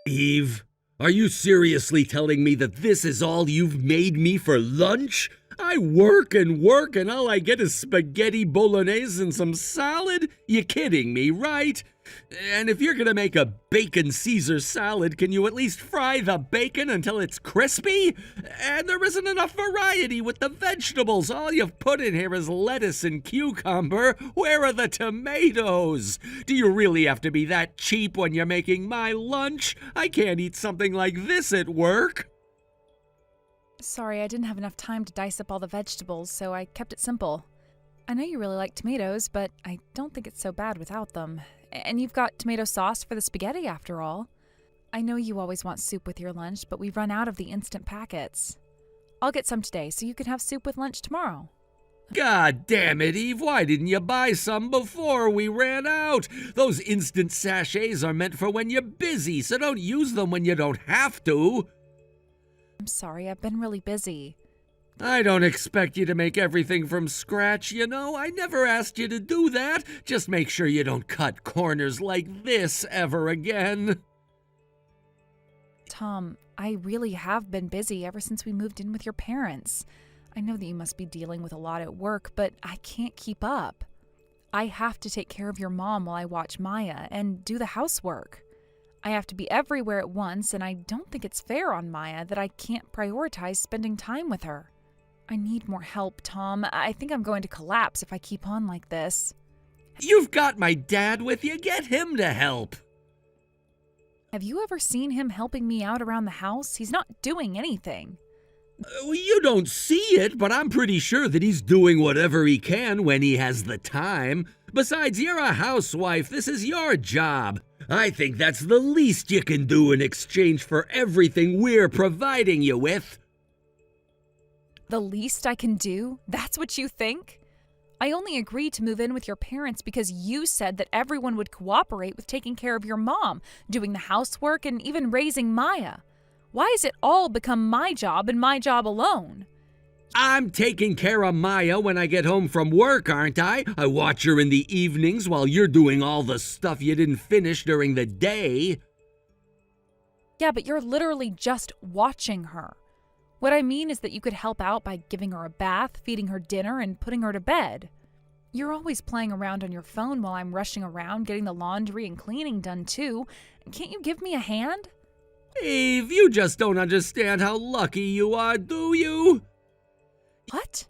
Eve, are you seriously telling me that this is all you've made me for lunch? I work and all I get is spaghetti bolognese and some salad? You kidding me, right? And if you're gonna make a bacon Caesar salad, can you at least fry the bacon until it's crispy? And there isn't enough variety with the vegetables. All you've put in here is lettuce and cucumber. Where are the tomatoes? Do you really have to be that cheap when you're making my lunch? I can't eat something like this at work. Sorry, I didn't have enough time to dice up all the vegetables, so I kept it simple. I know you really like tomatoes, but I don't think it's so bad without them. And you've got tomato sauce for the spaghetti after all. I know you always want soup with your lunch, but we've run out of the instant packets. I'll get some today so you can have soup with lunch tomorrow. God damn it, Eve, why didn't you buy some before we ran out? Those instant sachets are meant for when you're busy, so don't use them when you don't have to. I'm sorry, I've been really busy. I don't expect you to make everything from scratch, you know. I never asked you to do that. Just make sure you don't cut corners like this ever again. Tom, I really have been busy ever since we moved in with your parents. I know that you must be dealing with a lot at work, but I can't keep up. I have to take care of your mom while I watch Maya and do the housework. I have to be everywhere at once, and I don't think it's fair on Maya that I can't prioritize spending time with her. I need more help, Tom. I think I'm going to collapse if I keep on like this. You've got my dad with you. Get him to help. Have you ever seen him helping me out around the house? He's not doing anything. You don't see it, but I'm pretty sure that he's doing whatever he can when he has the time. Besides, you're a housewife. This is your job. I think that's the least you can do in exchange for everything we're providing you with. The least I can do? That's what you think? I only agreed to move in with your parents because you said that everyone would cooperate with taking care of your mom, doing the housework, and even raising Maya. Why has it all become my job and my job alone? I'm taking care of Maya when I get home from work, aren't I? I watch her in the evenings while you're doing all the stuff you didn't finish during the day. Yeah, but you're literally just watching her. What I mean is that you could help out by giving her a bath, feeding her dinner, and putting her to bed. You're always playing around on your phone while I'm rushing around getting the laundry and cleaning done too. Can't you give me a hand? Eve, you just don't understand how lucky you are, do you? What?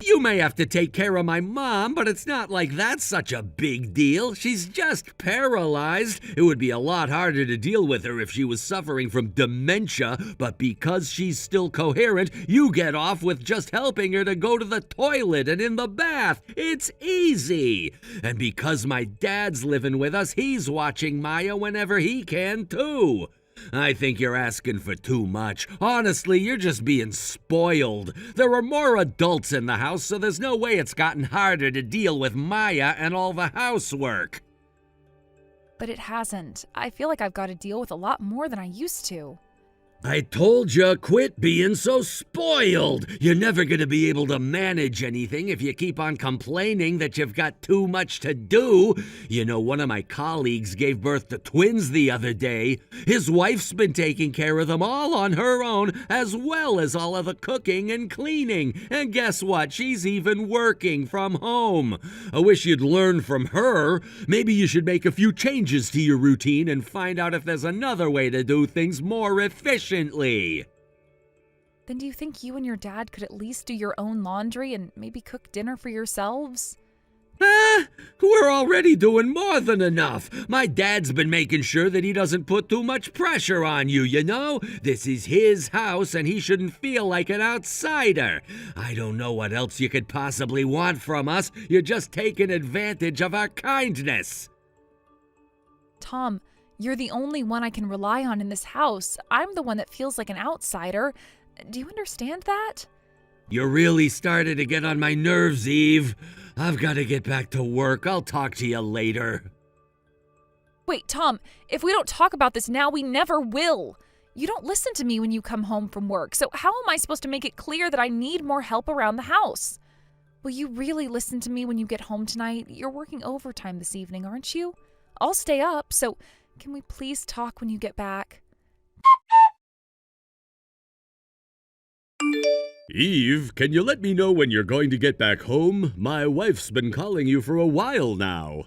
You may have to take care of my mom, but it's not like that's such a big deal. She's just paralyzed. It would be a lot harder to deal with her if she was suffering from dementia, but because she's still coherent, you get off with just helping her to go to the toilet and in the bath. It's easy. And because my dad's living with us, he's watching Maya whenever he can, too. I think you're asking for too much. Honestly, you're just being spoiled. There are more adults in the house, so there's no way it's gotten harder to deal with Maya and all the housework. But it hasn't. I feel like I've got to deal with a lot more than I used to. I told you, quit being so spoiled. You're never going to be able to manage anything if you keep on complaining that you've got too much to do. You know, one of my colleagues gave birth to twins the other day. His wife's been taking care of them all on her own, as well as all of the cooking and cleaning. And guess what? She's even working from home. I wish you'd learn from her. Maybe you should make a few changes to your routine and find out if there's another way to do things more efficiently. Then do you think you and your dad could at least do your own laundry and maybe cook dinner for yourselves? We're already doing more than enough. My dad's been making sure that he doesn't put too much pressure on you, you know? This is his house and he shouldn't feel like an outsider. I don't know what else you could possibly want from us. You're just taking advantage of our kindness. Tom, you're the only one I can rely on in this house. I'm the one that feels like an outsider. Do you understand that? You really started to get on my nerves, Eve. I've got to get back to work. I'll talk to you later. Wait, Tom, if we don't talk about this now, we never will. You don't listen to me when you come home from work, so how am I supposed to make it clear that I need more help around the house? Will you really listen to me when you get home tonight? You're working overtime this evening, aren't you? I'll stay up, so can we please talk when you get back? Eve, can you let me know when you're going to get back home? My wife's been calling you for a while now.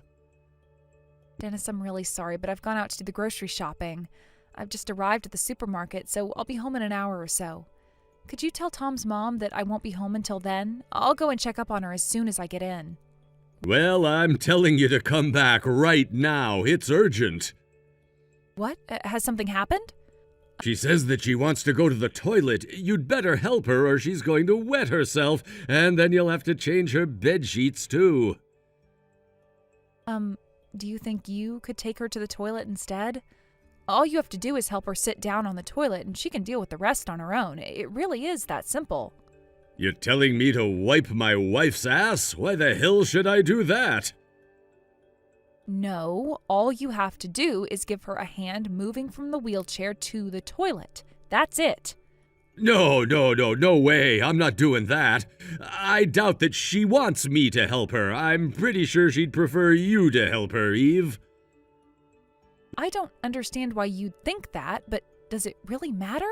Dennis, I'm really sorry, but I've gone out to do the grocery shopping. I've just arrived at the supermarket, so I'll be home in an hour or so. Could you tell Tom's mom that I won't be home until then? I'll go and check up on her as soon as I get in. Well, I'm telling you to come back right now. It's urgent. What? Has something happened? She says that she wants to go to the toilet. You'd better help her or she's going to wet herself, and then you'll have to change her bed sheets too. Do you think you could take her to the toilet instead? All you have to do is help her sit down on the toilet and she can deal with the rest on her own. It really is that simple. You're telling me to wipe my wife's ass? Why the hell should I do that? No, all you have to do is give her a hand moving from the wheelchair to the toilet. That's it. No way. I'm not doing that. I doubt that she wants me to help her. I'm pretty sure she'd prefer you to help her, Eve. I don't understand why you'd think that, but does it really matter?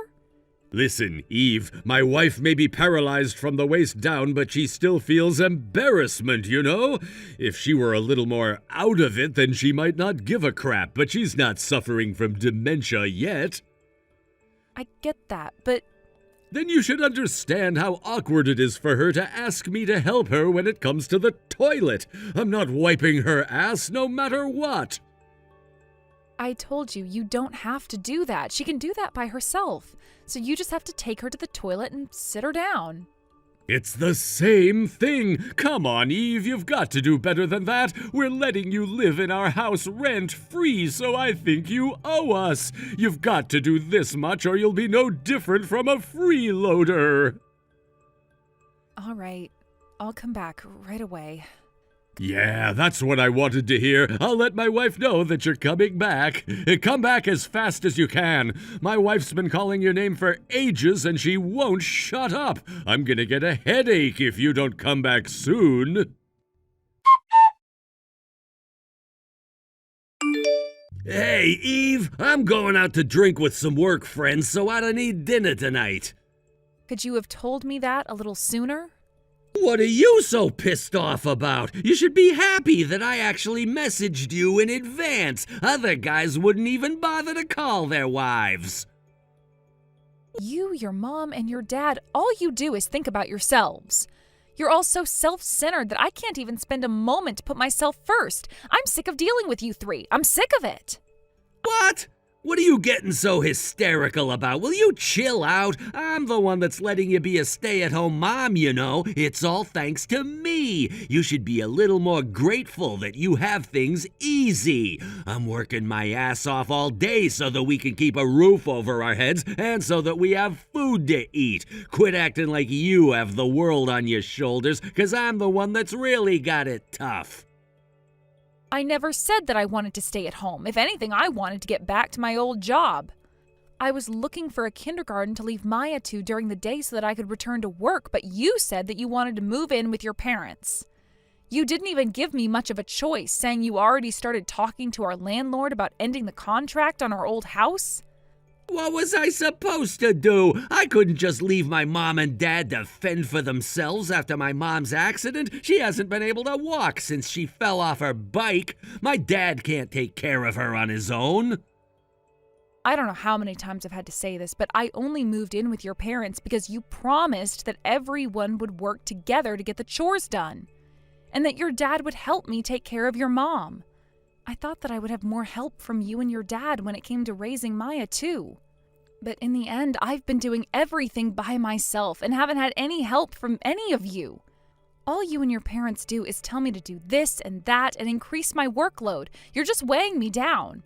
Listen, Eve, my wife may be paralyzed from the waist down, but she still feels embarrassment, you know? If she were a little more out of it, then she might not give a crap, but she's not suffering from dementia yet. I get that, but... Then you should understand how awkward it is for her to ask me to help her when it comes to the toilet. I'm not wiping her ass no matter what. I told you, you don't have to do that. She can do that by herself. So you just have to take her to the toilet and sit her down. It's the same thing. Come on, Eve, you've got to do better than that. We're letting you live in our house rent-free, so I think you owe us. You've got to do this much or you'll be no different from a freeloader. All right, I'll come back right away. Yeah, that's what I wanted to hear. I'll let my wife know that you're coming back. Come back as fast as you can. My wife's been calling your name for ages and she won't shut up. I'm gonna get a headache if you don't come back soon. Hey, Eve, I'm going out to drink with some work friends, so I don't need dinner tonight. Could you have told me that a little sooner? What are you so pissed off about? You should be happy that I actually messaged you in advance. Other guys wouldn't even bother to call their wives. You, your mom, and your dad, all you do is think about yourselves. You're all so self-centered that I can't even spend a moment to put myself first. I'm sick of dealing with you three. I'm sick of it. What? What are you getting so hysterical about? Will you chill out? I'm the one that's letting you be a stay-at-home mom, you know. It's all thanks to me. You should be a little more grateful that you have things easy. I'm working my ass off all day so that we can keep a roof over our heads and so that we have food to eat. Quit acting like you have the world on your shoulders, 'cause I'm the one that's really got it tough. I never said that I wanted to stay at home. If anything, I wanted to get back to my old job. I was looking for a kindergarten to leave Maya to during the day so that I could return to work, but you said that you wanted to move in with your parents. You didn't even give me much of a choice, saying you already started talking to our landlord about ending the contract on our old house. What was I supposed to do? I couldn't just leave my mom and dad to fend for themselves after my mom's accident. She hasn't been able to walk since she fell off her bike. My dad can't take care of her on his own. I don't know how many times I've had to say this, but I only moved in with your parents because you promised that everyone would work together to get the chores done, and that your dad would help me take care of your mom. I thought that I would have more help from you and your dad when it came to raising Maya, too. But in the end, I've been doing everything by myself and haven't had any help from any of you. All you and your parents do is tell me to do this and that and increase my workload. You're just weighing me down.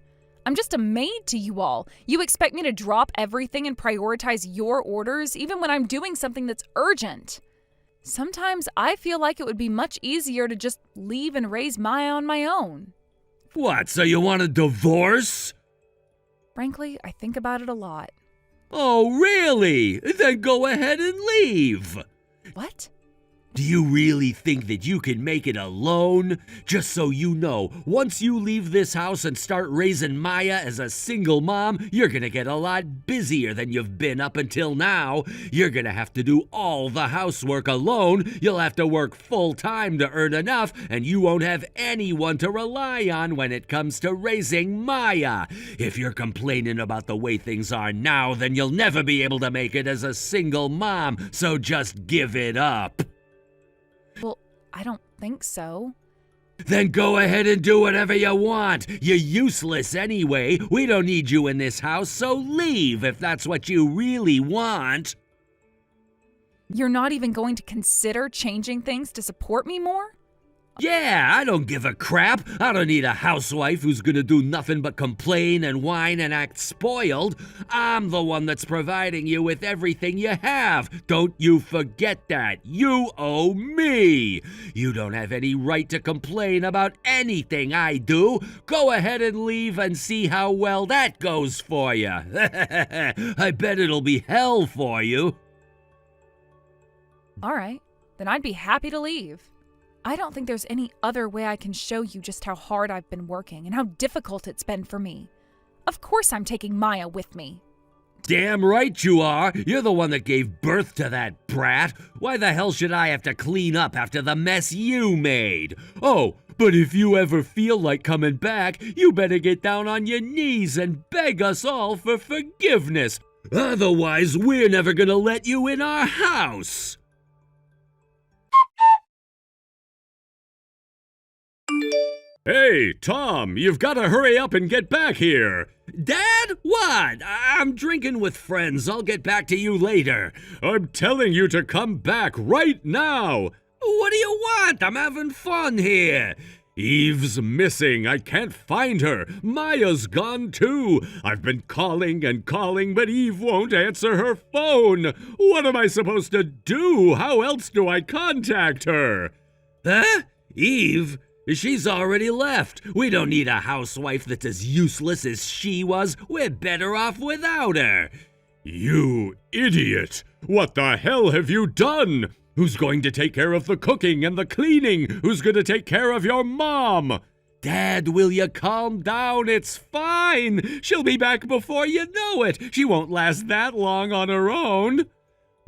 I'm just a maid to you all. You expect me to drop everything and prioritize your orders even when I'm doing something that's urgent. Sometimes I feel like it would be much easier to just leave and raise Maya on my own. What, so you want a divorce? Frankly, I think about it a lot. Oh, really? Then go ahead and leave. What? Do you really think that you can make it alone? Just so you know, once you leave this house and start raising Maya as a single mom, you're gonna get a lot busier than you've been up until now. You're gonna have to do all the housework alone. You'll have to work full time to earn enough, and you won't have anyone to rely on when it comes to raising Maya. If you're complaining about the way things are now, then you'll never be able to make it as a single mom, so just give it up. Well, I don't think so. Then go ahead and do whatever you want. You're useless anyway. We don't need you in this house, so leave if that's what you really want. You're not even going to consider changing things to support me more? Yeah, I don't give a crap. I don't need a housewife who's gonna do nothing but complain and whine and act spoiled. I'm the one that's providing you with everything you have. Don't you forget that. You owe me. You don't have any right to complain about anything I do. Go ahead and leave and see how well that goes for you. I bet it'll be hell for you. All right, then I'd be happy to leave. I don't think there's any other way I can show you just how hard I've been working and how difficult it's been for me. Of course I'm taking Maya with me. Damn right you are. You're the one that gave birth to that brat. Why the hell should I have to clean up after the mess you made? Oh, but if you ever feel like coming back, you better get down on your knees and beg us all for forgiveness. Otherwise, we're never gonna let you in our house. Hey, Tom, you've got to hurry up and get back here. Dad? What? I'm drinking with friends. I'll get back to you later. I'm telling you to come back right now. What do you want? I'm having fun here. Eve's missing. I can't find her. Maya's gone too. I've been calling and calling, but Eve won't answer her phone. What am I supposed to do? How else do I contact her? Huh? Eve? She's already left. We don't need a housewife that's as useless as she was. We're better off without her. You idiot! What the hell have you done? Who's going to take care of the cooking and the cleaning? Who's going to take care of your mom? Dad, will you calm down? It's fine. She'll be back before you know it. She won't last that long on her own.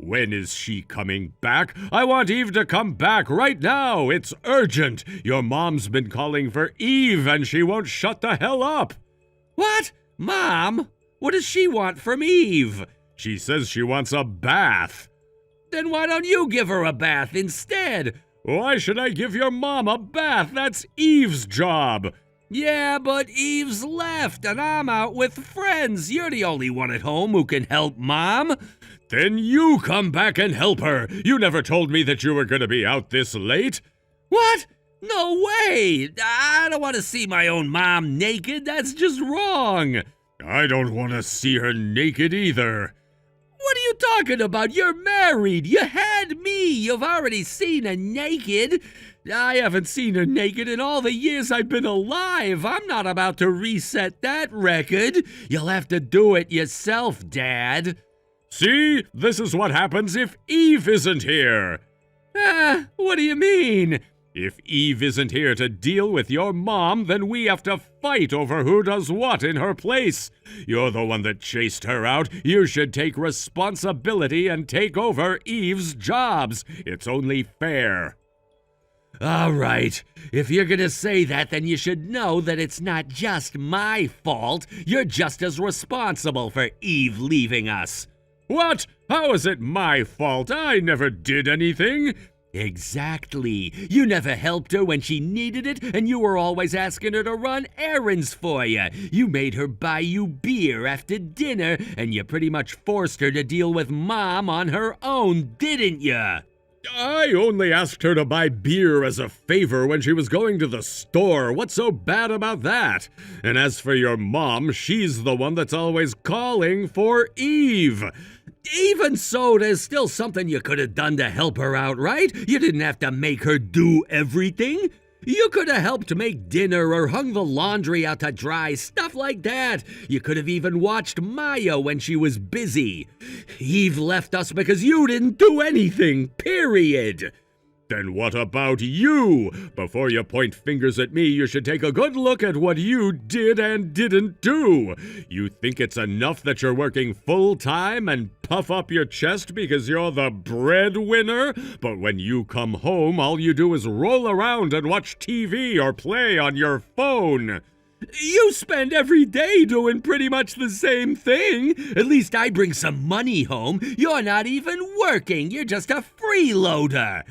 When is she coming back? I want Eve to come back right now. It's urgent. Your mom's been calling for Eve and she won't shut the hell up. What? Mom? What does she want from Eve? She says she wants a bath. Then why don't you give her a bath instead? Why should I give your mom a bath? That's Eve's job. Yeah, but Eve's left and I'm out with friends. You're the only one at home who can help Mom. Then you come back and help her. You never told me that you were going to be out this late. What? No way! I don't want to see my own mom naked. That's just wrong. I don't want to see her naked either. What are you talking about? You're married. You had me. You've already seen her naked. I haven't seen her naked in all the years I've been alive. I'm not about to reset that record. You'll have to do it yourself, Dad. See? This is what happens if Eve isn't here. What do you mean? If Eve isn't here to deal with your mom, then we have to fight over who does what in her place. You're the one that chased her out. You should take responsibility and take over Eve's jobs. It's only fair. All right. If you're gonna say that, then you should know that it's not just my fault. You're just as responsible for Eve leaving us. What? How is it my fault? I never did anything. Exactly. You never helped her when she needed it, and you were always asking her to run errands for you. You made her buy you beer after dinner, and you pretty much forced her to deal with Mom on her own, didn't you? I only asked her to buy beer as a favor when she was going to the store. What's so bad about that? And as for your mom, she's the one that's always calling for Eve. Even so, there's still something you could have done to help her out, right? You didn't have to make her do everything. You could have helped make dinner or hung the laundry out to dry, stuff like that. You could have even watched Maya when she was busy. Eve left us because you didn't do anything, period. Then what about you? Before you point fingers at me, you should take a good look at what you did and didn't do. You think it's enough that you're working full-time and puff up your chest because you're the breadwinner? But when you come home, all you do is roll around and watch TV or play on your phone. You spend every day doing pretty much the same thing. At least I bring some money home. You're not even working. You're just a freeloader.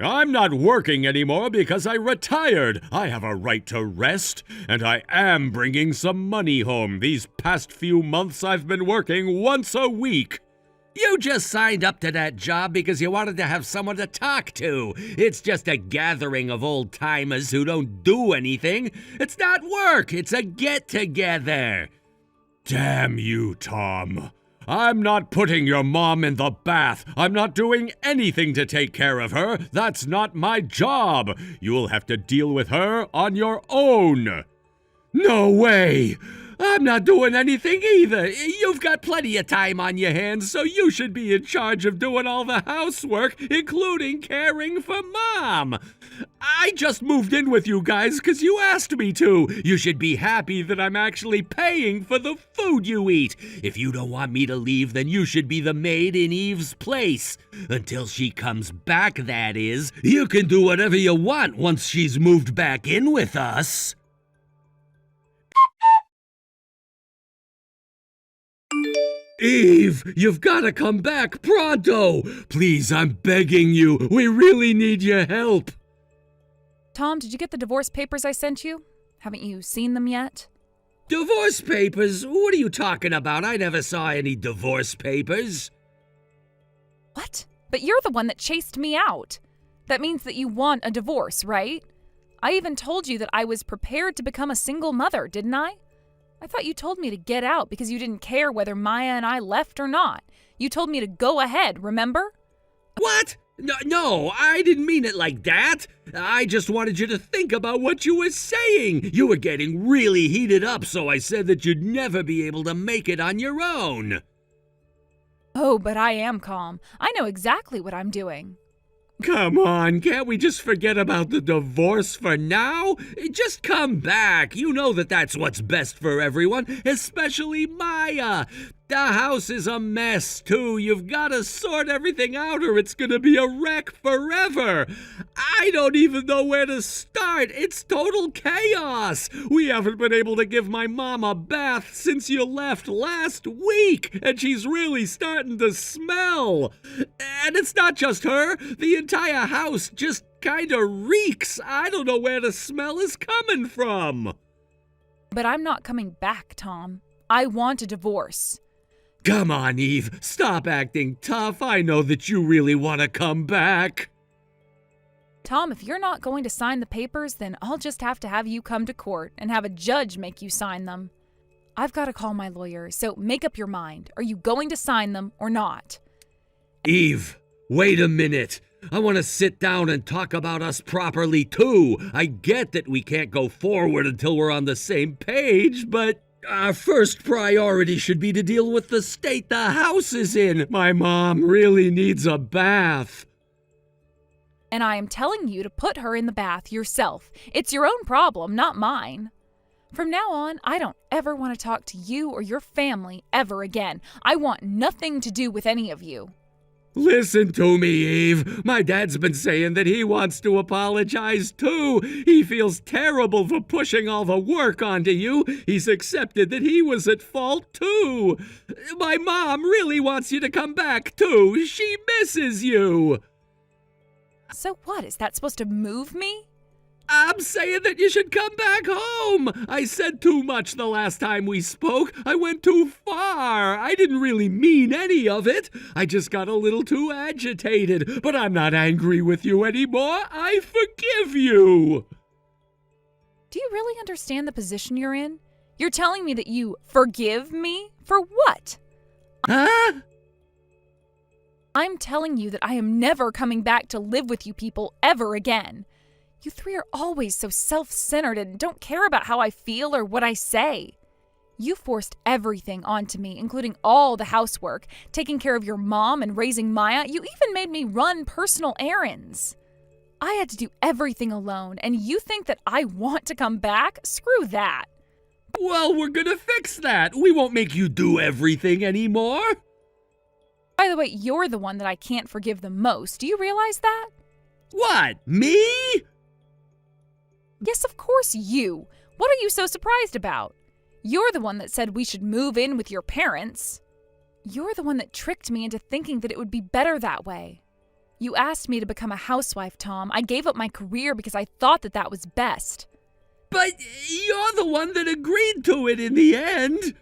I'm not working anymore because I retired. I have a right to rest, and I am bringing some money home. These past few months I've been working once a week. You just signed up to that job because you wanted to have someone to talk to. It's just a gathering of old-timers who don't do anything. It's not work, it's a get-together. Damn you, Tom. I'm not putting your mom in the bath. I'm not doing anything to take care of her. That's not my job. You'll have to deal with her on your own. No way! I'm not doing anything either. You've got plenty of time on your hands, so you should be in charge of doing all the housework, including caring for Mom. I just moved in with you guys because you asked me to. You should be happy that I'm actually paying for the food you eat. If you don't want me to leave, then you should be the maid in Eve's place. Until she comes back, that is. You can do whatever you want once she's moved back in with us. Eve, you've got to come back pronto! Please, I'm begging you. We really need your help. Tom, did you get the divorce papers I sent you? Haven't you seen them yet? Divorce papers? What are you talking about? I never saw any divorce papers. What? But you're the one that chased me out. That means that you want a divorce, right? I even told you that I was prepared to become a single mother, didn't I? I thought you told me to get out because you didn't care whether Maya and I left or not. You told me to go ahead, remember? What? No, I didn't mean it like that. I just wanted you to think about what you were saying. You were getting really heated up, so I said that you'd never be able to make it on your own. Oh, but I am calm. I know exactly what I'm doing. Come on, can't we just forget about the divorce for now? Just come back. You know that that's what's best for everyone, especially Maya. The house is a mess, too. You've got to sort everything out or it's going to be a wreck forever. I don't even know where to start. It's total chaos. We haven't been able to give my mom a bath since you left last week, and she's really starting to smell. And it's not just her. The entire house just kind of reeks. I don't know where the smell is coming from. But I'm not coming back, Tom. I want a divorce. Come on, Eve. Stop acting tough. I know that you really want to come back. Tom, if you're not going to sign the papers, then I'll just have to have you come to court and have a judge make you sign them. I've got to call my lawyer, so make up your mind. Are you going to sign them or not? Eve, wait a minute. I want to sit down and talk about us properly, too. I get that we can't go forward until we're on the same page, but our first priority should be to deal with the state the house is in. My mom really needs a bath. And I am telling you to put her in the bath yourself. It's your own problem, not mine. From now on, I don't ever want to talk to you or your family ever again. I want nothing to do with any of you. Listen to me, Eve. My dad's been saying that he wants to apologize, too. He feels terrible for pushing all the work onto you. He's accepted that he was at fault, too. My mom really wants you to come back, too. She misses you. So what? Is that supposed to move me? I'm saying that you should come back home. I said too much the last time we spoke. I went too far. I didn't really mean any of it. I just got a little too agitated. But I'm not angry with you anymore. I forgive you. Do you really understand the position you're in? You're telling me that you forgive me? For what? Huh? I'm telling you that I am never coming back to live with you people ever again. You three are always so self-centered and don't care about how I feel or what I say. You forced everything onto me, including all the housework, taking care of your mom and raising Maya. You even made me run personal errands. I had to do everything alone, and you think that I want to come back? Screw that. Well, we're gonna fix that. We won't make you do everything anymore. By the way, you're the one that I can't forgive the most. Do you realize that? What, me? Yes, of course you. What are you so surprised about? You're the one that said we should move in with your parents. You're the one that tricked me into thinking that it would be better that way. You asked me to become a housewife, Tom. I gave up my career because I thought that that was best. But you're the one that agreed to it in the end.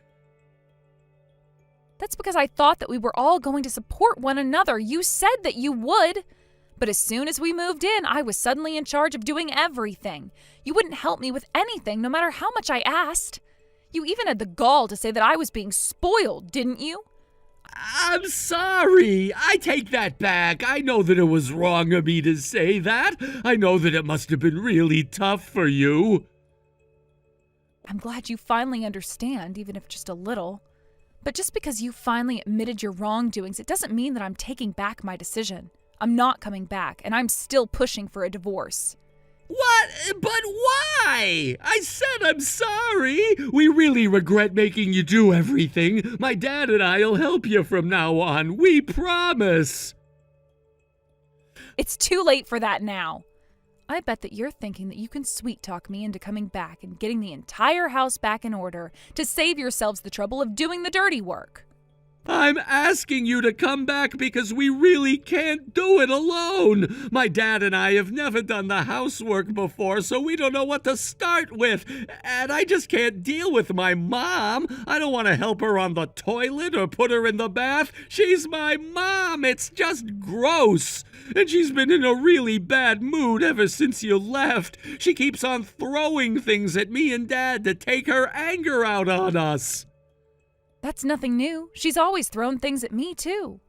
That's because I thought that we were all going to support one another. You said that you would. But as soon as we moved in, I was suddenly in charge of doing everything. You wouldn't help me with anything, no matter how much I asked. You even had the gall to say that I was being spoiled, didn't you? I'm sorry. I take that back. I know that it was wrong of me to say that. I know that it must have been really tough for you. I'm glad you finally understand, even if just a little. But just because you finally admitted your wrongdoings, it doesn't mean that I'm taking back my decision. I'm not coming back, and I'm still pushing for a divorce. What? But why? I said I'm sorry. We really regret making you do everything. My dad and I'll help you from now on. We promise. It's too late for that now. I bet that you're thinking that you can sweet-talk me into coming back and getting the entire house back in order to save yourselves the trouble of doing the dirty work. I'm asking you to come back because we really can't do it alone. My dad and I have never done the housework before, so we don't know what to start with. And I just can't deal with my mom. I don't want to help her on the toilet or put her in the bath. She's my mom. It's just gross. And she's been in a really bad mood ever since you left. She keeps on throwing things at me and Dad to take her anger out on us. That's nothing new. She's always thrown things at me, too.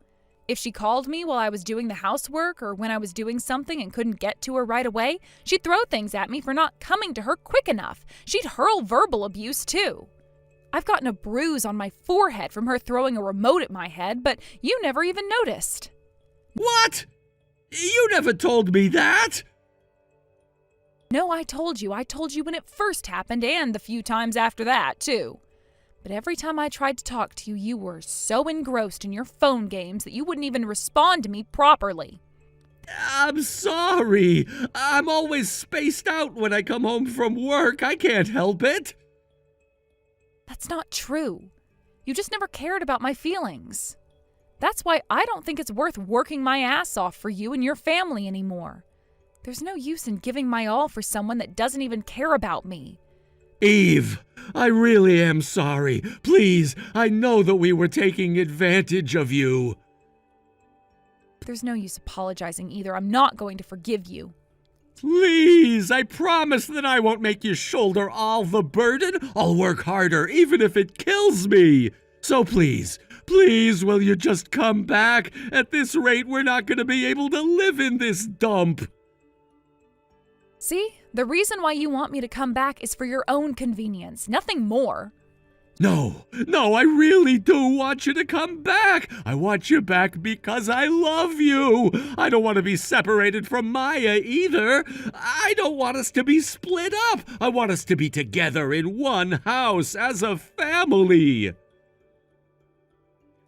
If she called me while I was doing the housework or when I was doing something and couldn't get to her right away, she'd throw things at me for not coming to her quick enough. She'd hurl verbal abuse, too. I've gotten a bruise on my forehead from her throwing a remote at my head, but you never even noticed. What? You never told me that. No, I told you. I told you when it first happened and the few times after that, too. But every time I tried to talk to you, you were so engrossed in your phone games that you wouldn't even respond to me properly. I'm sorry. I'm always spaced out when I come home from work. I can't help it. That's not true. You just never cared about my feelings. That's why I don't think it's worth working my ass off for you and your family anymore. There's no use in giving my all for someone that doesn't even care about me. Eve, I really am sorry. Please, I know that we were taking advantage of you. There's no use apologizing either. I'm not going to forgive you. Please, I promise that I won't make you shoulder all the burden. I'll work harder, even if it kills me. So please, will you just come back? At this rate, we're not going to be able to live in this dump. See? The reason why you want me to come back is for your own convenience, nothing more. No, I really do want you to come back. I want you back because I love you. I don't want to be separated from Maya either. I don't want us to be split up. I want us to be together in one house as a family.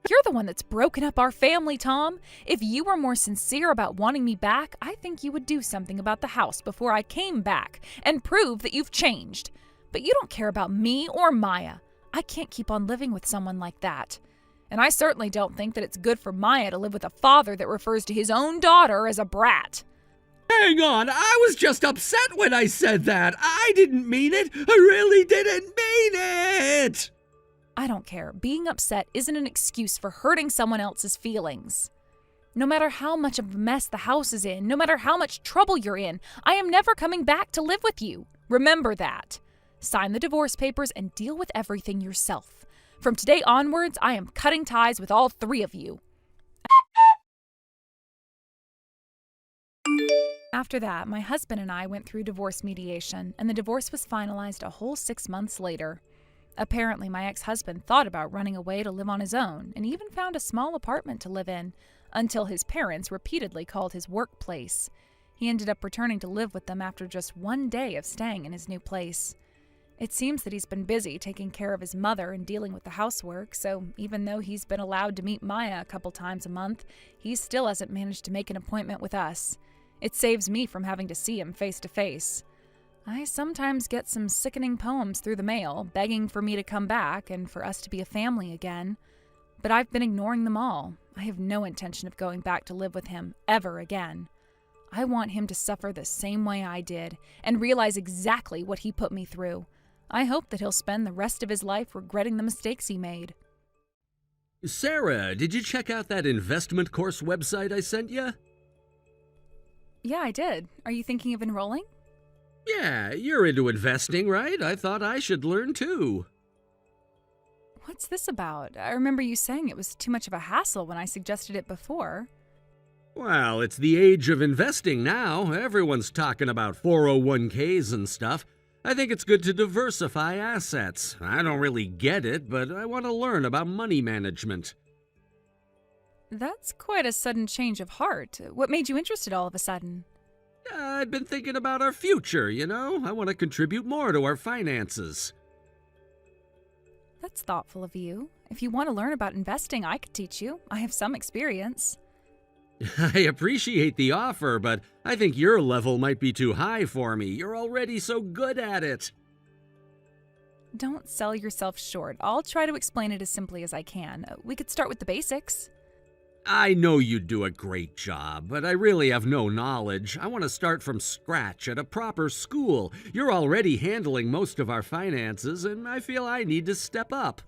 You're the one that's broken up our family, Tom. If you were more sincere about wanting me back, I think you would do something about the house before I came back and prove that you've changed. But you don't care about me or Maya. I can't keep on living with someone like that. And I certainly don't think that it's good for Maya to live with a father that refers to his own daughter as a brat. Hang on, I was just upset when I said that. I didn't mean it. I really didn't mean it. I don't care. Being upset isn't an excuse for hurting someone else's feelings. No matter how much of a mess the house is in, no matter how much trouble you're in, I am never coming back to live with you. Remember that. Sign the divorce papers and deal with everything yourself. From today onwards, I am cutting ties with all three of you. After that, my husband and I went through divorce mediation, and the divorce was finalized a whole 6 months later. Apparently, my ex-husband thought about running away to live on his own and even found a small apartment to live in until his parents repeatedly called his workplace. He ended up returning to live with them after just one day of staying in his new place. It seems that he's been busy taking care of his mother and dealing with the housework, so even though he's been allowed to meet Maya a couple times a month, he still hasn't managed to make an appointment with us. It saves me from having to see him face to face. I sometimes get some sickening poems through the mail, begging for me to come back and for us to be a family again. But I've been ignoring them all. I have no intention of going back to live with him ever again. I want him to suffer the same way I did and realize exactly what he put me through. I hope that he'll spend the rest of his life regretting the mistakes he made. Sarah, did you check out that investment course website I sent you? Yeah, I did. Are you thinking of enrolling? Yeah, you're into investing, right? I thought I should learn too. What's this about? I remember you saying it was too much of a hassle when I suggested it before. Well, it's the age of investing now. Everyone's talking about 401ks and stuff. I think it's good to diversify assets. I don't really get it, but I want to learn about money management. That's quite a sudden change of heart. What made you interested all of a sudden? I've been thinking about our future, I want to contribute more to our finances. That's thoughtful of you. If you want to learn about investing, I could teach you. I have some experience. I appreciate the offer, but I think your level might be too high for me. You're already so good at it. Don't sell yourself short. I'll try to explain it as simply as I can. We could start with the basics. I know you'd do a great job, but I really have no knowledge. I want to start from scratch at a proper school. You're already handling most of our finances, and I feel I need to step up.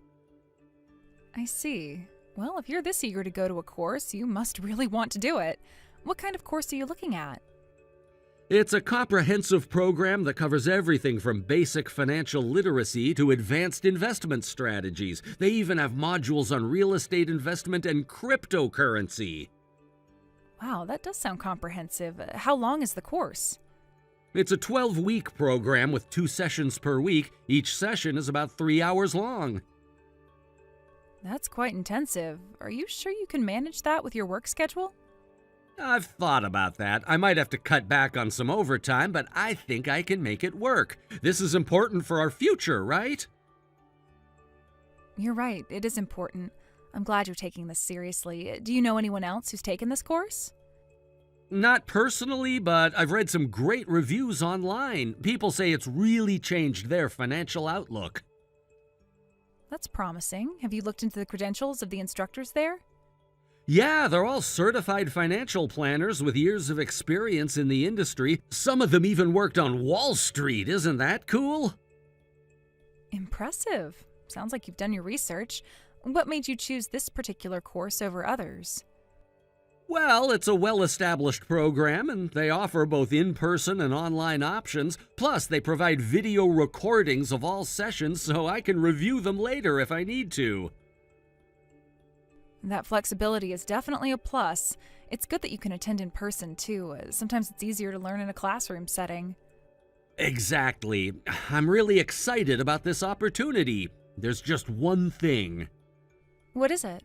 I see. Well, if you're this eager to go to a course, you must really want to do it. What kind of course are you looking at? It's a comprehensive program that covers everything from basic financial literacy to advanced investment strategies. They even have modules on real estate investment and cryptocurrency. Wow, that does sound comprehensive. How long is the course? It's a 12-week program with 2 sessions per week. Each session is about 3 hours long. That's quite intensive. Are you sure you can manage that with your work schedule? I've thought about that. I might have to cut back on some overtime, but I think I can make it work. This is important for our future, right? You're right. It is important. I'm glad you're taking this seriously. Do you know anyone else who's taken this course? Not personally, but I've read some great reviews online. People say it's really changed their financial outlook. That's promising. Have you looked into the credentials of the instructors there? Yeah, they're all certified financial planners with years of experience in the industry. Some of them even worked on Wall Street. Isn't that cool? Impressive. Sounds like you've done your research. What made you choose this particular course over others? Well, it's a well-established program, and they offer both in-person and online options. Plus, they provide video recordings of all sessions so I can review them later if I need to. That flexibility is definitely a plus. It's good that you can attend in person, too. Sometimes it's easier to learn in a classroom setting. Exactly. I'm really excited about this opportunity. There's just one thing. What is it?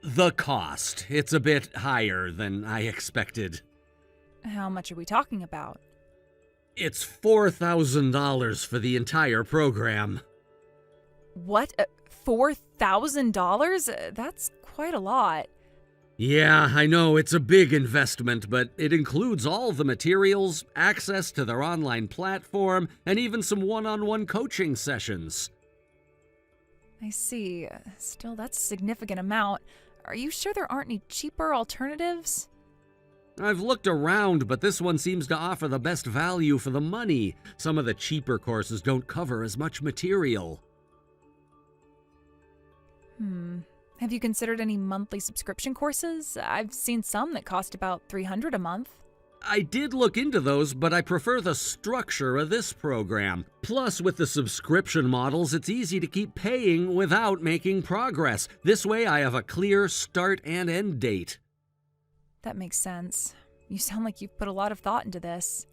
The cost. It's a bit higher than I expected. How much are we talking about? It's $4,000 for the entire program. What? $4,000? That's quite a lot. Yeah, I know it's a big investment, but it includes all the materials, access to their online platform, and even some one-on-one coaching sessions. I see. Still, that's a significant amount. Are you sure there aren't any cheaper alternatives? I've looked around, but this one seems to offer the best value for the money. Some of the cheaper courses don't cover as much material. Have you considered any monthly subscription courses? I've seen some that cost about $300 a month. I did look into those, but I prefer the structure of this program. Plus, with the subscription models, it's easy to keep paying without making progress. This way, I have a clear start and end date. That makes sense. You sound like you've put a lot of thought into this.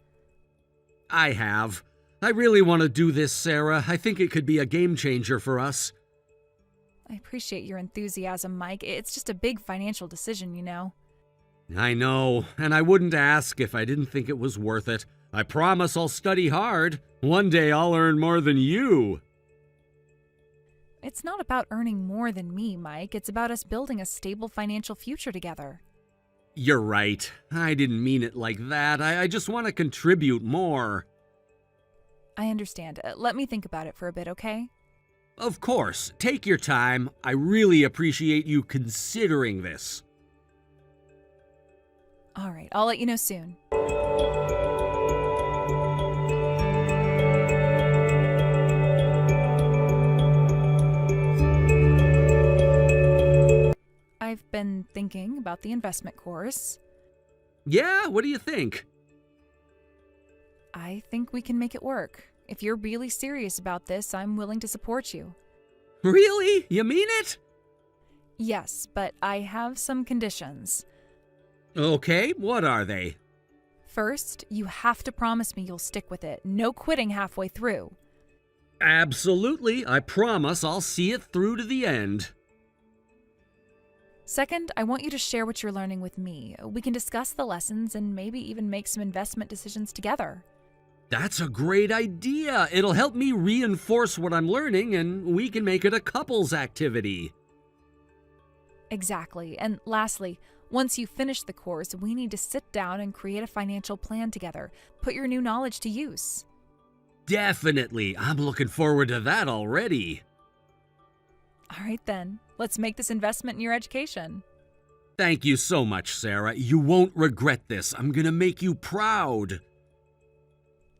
I have. I really want to do this, Sarah. I think it could be a game changer for us. I appreciate your enthusiasm, Mike. It's just a big financial decision, you know. I know, and I wouldn't ask if I didn't think it was worth it. I promise I'll study hard. One day I'll earn more than you. It's not about earning more than me, Mike. It's about us building a stable financial future together. You're right. I didn't mean it like that. I just want to contribute more. I understand. Let me think about it for a bit, okay? Of course. Take your time. I really appreciate you considering this. All right, I'll let you know soon. I've been thinking about the investment course. Yeah, what do you think? I think we can make it work. If you're really serious about this, I'm willing to support you. Really? You mean it? Yes, but I have some conditions. Okay, what are they? First, you have to promise me you'll stick with it. No quitting halfway through. Absolutely. I promise I'll see it through to the end. Second, I want you to share what you're learning with me. We can discuss the lessons and maybe even make some investment decisions together. That's a great idea. It'll help me reinforce what I'm learning, and we can make it a couples activity. Exactly. And lastly, once you finish the course, we need to sit down and create a financial plan together. Put your new knowledge to use. Definitely. I'm looking forward to that already. All right then, let's make this investment in your education. Thank you so much, Sarah. You won't regret this. I'm gonna make you proud.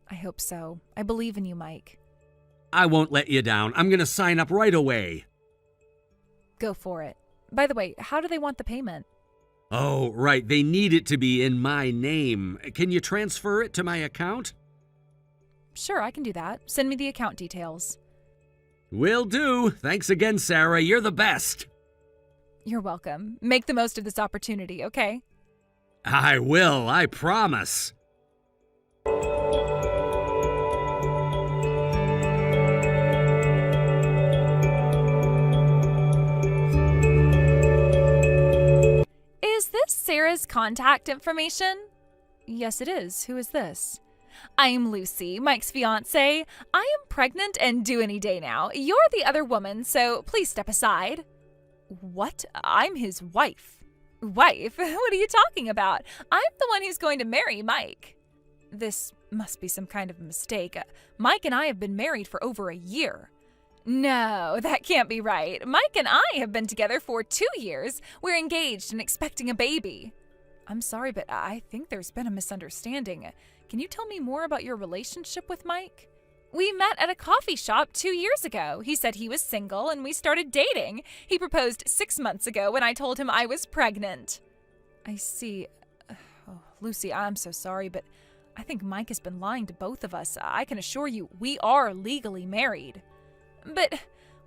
I hope so. I believe in you, Mike. I won't let you down. I'm gonna sign up right away. Go for it. By the way, how do they want the payment? Oh, right. They need it to be in my name. Can you transfer it to my account? Sure, I can do that. Send me the account details. Will do. Thanks again, Sarah. You're the best. You're welcome. Make the most of this opportunity, okay? I will. I promise. Is this Sarah's contact information? Yes, it is. Who is this? I'm Lucy, Mike's fiance. I am pregnant and due any day now. You're the other woman, so please step aside. What? I'm his wife. Wife? What are you talking about? I'm the one who's going to marry Mike. This must be some kind of mistake. Mike and I have been married for over a year. No, that can't be right. Mike and I have been together for 2 years. We're engaged and expecting a baby. I'm sorry, but I think there's been a misunderstanding. Can you tell me more about your relationship with Mike? We met at a coffee shop 2 years ago. He said he was single and we started dating. He proposed 6 months ago when I told him I was pregnant. I see. Oh, Lucy, I'm so sorry, but I think Mike has been lying to both of us. I can assure you we are legally married. But,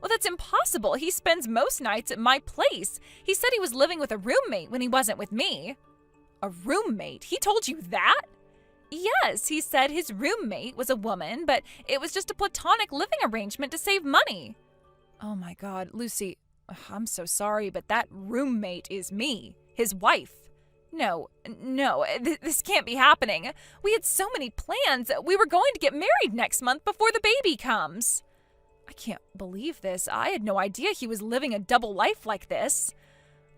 well, that's impossible. He spends most nights at my place. He said he was living with a roommate when he wasn't with me. A roommate? He told you that? Yes, he said his roommate was a woman, but it was just a platonic living arrangement to save money. Oh my God, Lucy, I'm so sorry, but that roommate is me, his wife. No, this can't be happening. We had so many plans. We were going to get married next month before the baby comes. I can't believe this. I had no idea he was living a double life like this.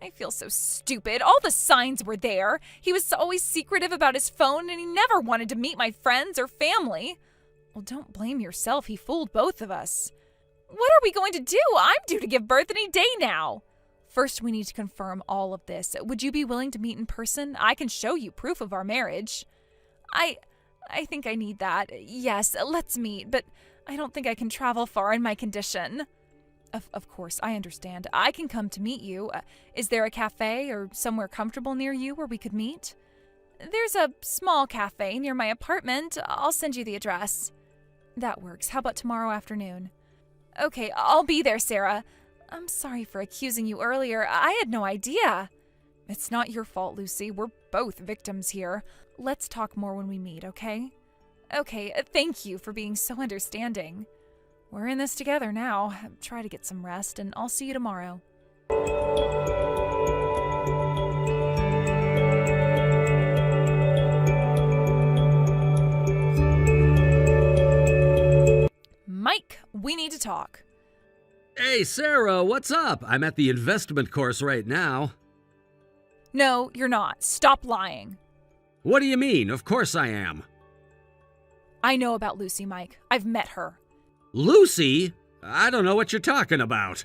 I feel so stupid. All the signs were there. He was always secretive about his phone and he never wanted to meet my friends or family. Well, don't blame yourself. He fooled both of us. What are we going to do? I'm due to give birth any day now. First, we need to confirm all of this. Would you be willing to meet in person? I can show you proof of our marriage. I think I need that. Yes, let's meet, but I don't think I can travel far in my condition. Of course, I understand. I can come to meet you. Is there a cafe or somewhere comfortable near you where we could meet? There's a small cafe near my apartment. I'll send you the address. That works. How about tomorrow afternoon? Okay, I'll be there, Sarah. I'm sorry for accusing you earlier. I had no idea. It's not your fault, Lucy. We're both victims here. Let's talk more when we meet, okay? Okay, thank you for being so understanding. We're in this together now. Try to get some rest, and I'll see you tomorrow. We need to talk. Hey, Sarah, what's up? I'm at the investment course right now. No, you're not. Stop lying. What do you mean? Of course I am. I know about Lucy, Mike. I've met her. Lucy? I don't know what you're talking about.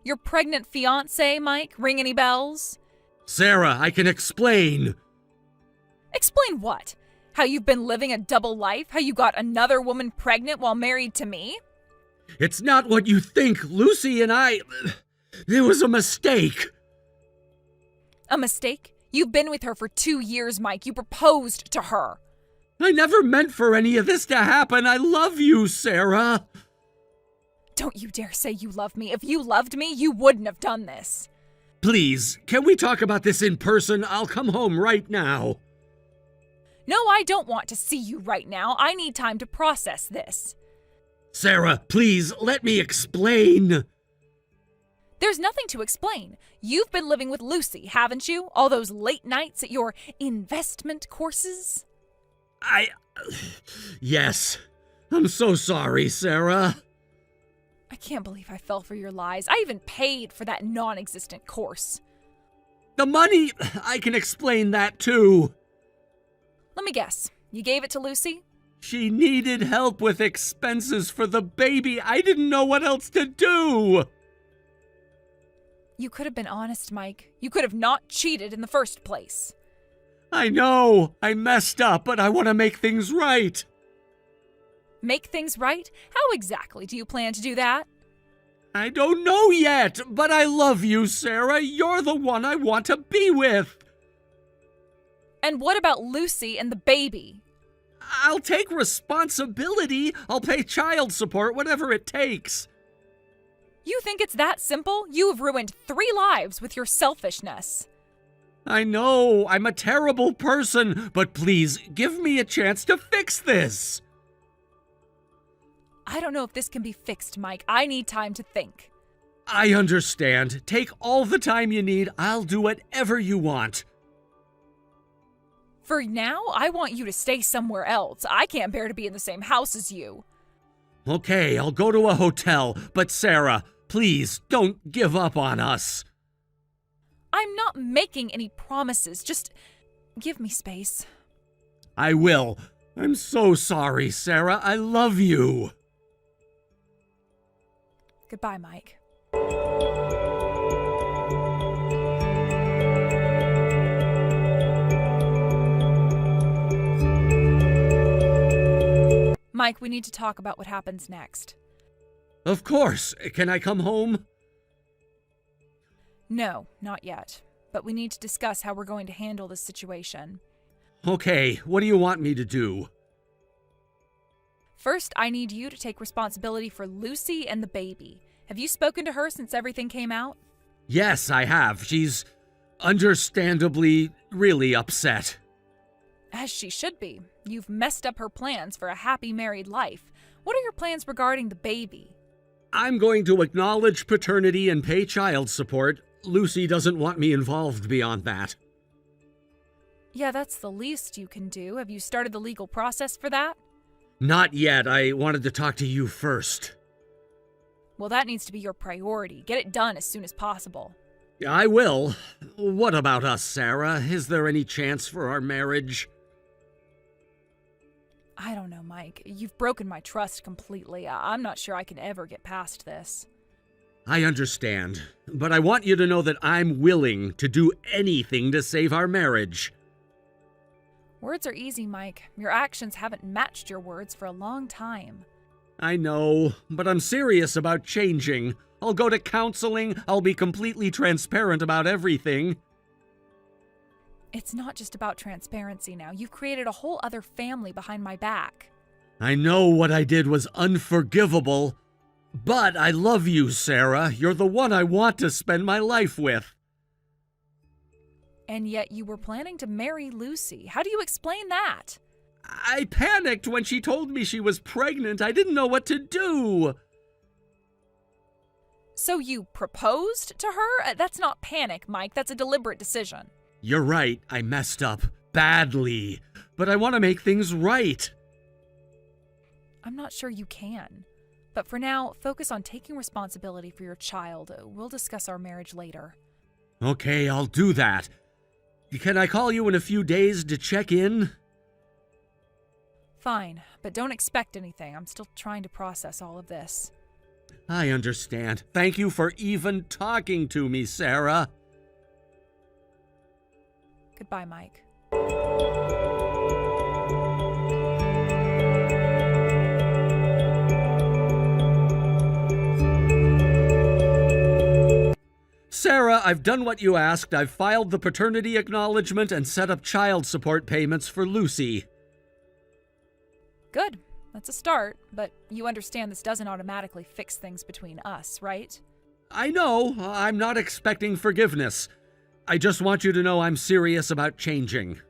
Your pregnant fiance, Mike? Ring any bells? Sarah, I can explain. Explain what? How you've been living a double life? How you got another woman pregnant while married to me? It's not what you think. Lucy and I... There was a mistake. A mistake? You've been with her for 2 years, Mike. You proposed to her. I never meant for any of this to happen. I love you, Sarah. Don't you dare say you love me. If you loved me, you wouldn't have done this. Please, can we talk about this in person? I'll come home right now. No, I don't want to see you right now. I need time to process this. Sarah, please, let me explain. There's nothing to explain. You've been living with Lucy, haven't you? All those late nights at your investment courses? Yes. I'm so sorry, Sarah. I can't believe I fell for your lies. I even paid for that non-existent course. The money, I can explain that too. Let me guess. You gave it to Lucy? She needed help with expenses for the baby. I didn't know what else to do. You could have been honest, Mike. You could have not cheated in the first place. I know. I messed up, but I want to make things right. Make things right? How exactly do you plan to do that? I don't know yet, but I love you, Sarah. You're the one I want to be with. And what about Lucy and the baby? I'll take responsibility. I'll pay child support, whatever it takes. You think it's that simple? You have ruined 3 lives with your selfishness. I know, I'm a terrible person, but please, give me a chance to fix this. I don't know if this can be fixed, Mike. I need time to think. I understand. Take all the time you need. I'll do whatever you want. For now, I want you to stay somewhere else. I can't bear to be in the same house as you. Okay, I'll go to a hotel, but Sarah, please don't give up on us. I'm not making any promises. Just give me space. I will. I'm so sorry, Sarah. I love you. Goodbye, Mike. Mike, we need to talk about what happens next. Of course. Can I come home? No, not yet. But we need to discuss how we're going to handle this situation. Okay, what do you want me to do? First, I need you to take responsibility for Lucy and the baby. Have you spoken to her since everything came out? Yes, I have. She's understandably really upset. As she should be. You've messed up her plans for a happy married life. What are your plans regarding the baby? I'm going to acknowledge paternity and pay child support. Lucy doesn't want me involved beyond that. Yeah, that's the least you can do. Have you started the legal process for that? Not yet. I wanted to talk to you first. Well, that needs to be your priority. Get it done as soon as possible. I will. What about us, Sarah? Is there any chance for our marriage? I don't know, Mike. You've broken my trust completely. I'm not sure I can ever get past this. I understand, but I want you to know that I'm willing to do anything to save our marriage. Words are easy, Mike. Your actions haven't matched your words for a long time. I know, but I'm serious about changing. I'll go to counseling. I'll be completely transparent about everything. It's not just about transparency now. You've created a whole other family behind my back. I know what I did was unforgivable, but I love you, Sarah. You're the one I want to spend my life with. And yet you were planning to marry Lucy. How do you explain that? I panicked when she told me she was pregnant. I didn't know what to do. So you proposed to her? That's not panic, Mike. That's a deliberate decision. You're right. I messed up badly, but I want to make things right. I'm not sure you can. But for now, focus on taking responsibility for your child. We'll discuss our marriage later. Okay, I'll do that. Can I call you in a few days to check in? Fine, but don't expect anything. I'm still trying to process all of this. I understand. Thank you for even talking to me, Sarah. Goodbye, Mike. Sarah, I've done what you asked. I've filed the paternity acknowledgement and set up child support payments for Lucy. Good. That's a start, but you understand this doesn't automatically fix things between us, right? I know. I'm not expecting forgiveness. I just want you to know I'm serious about changing.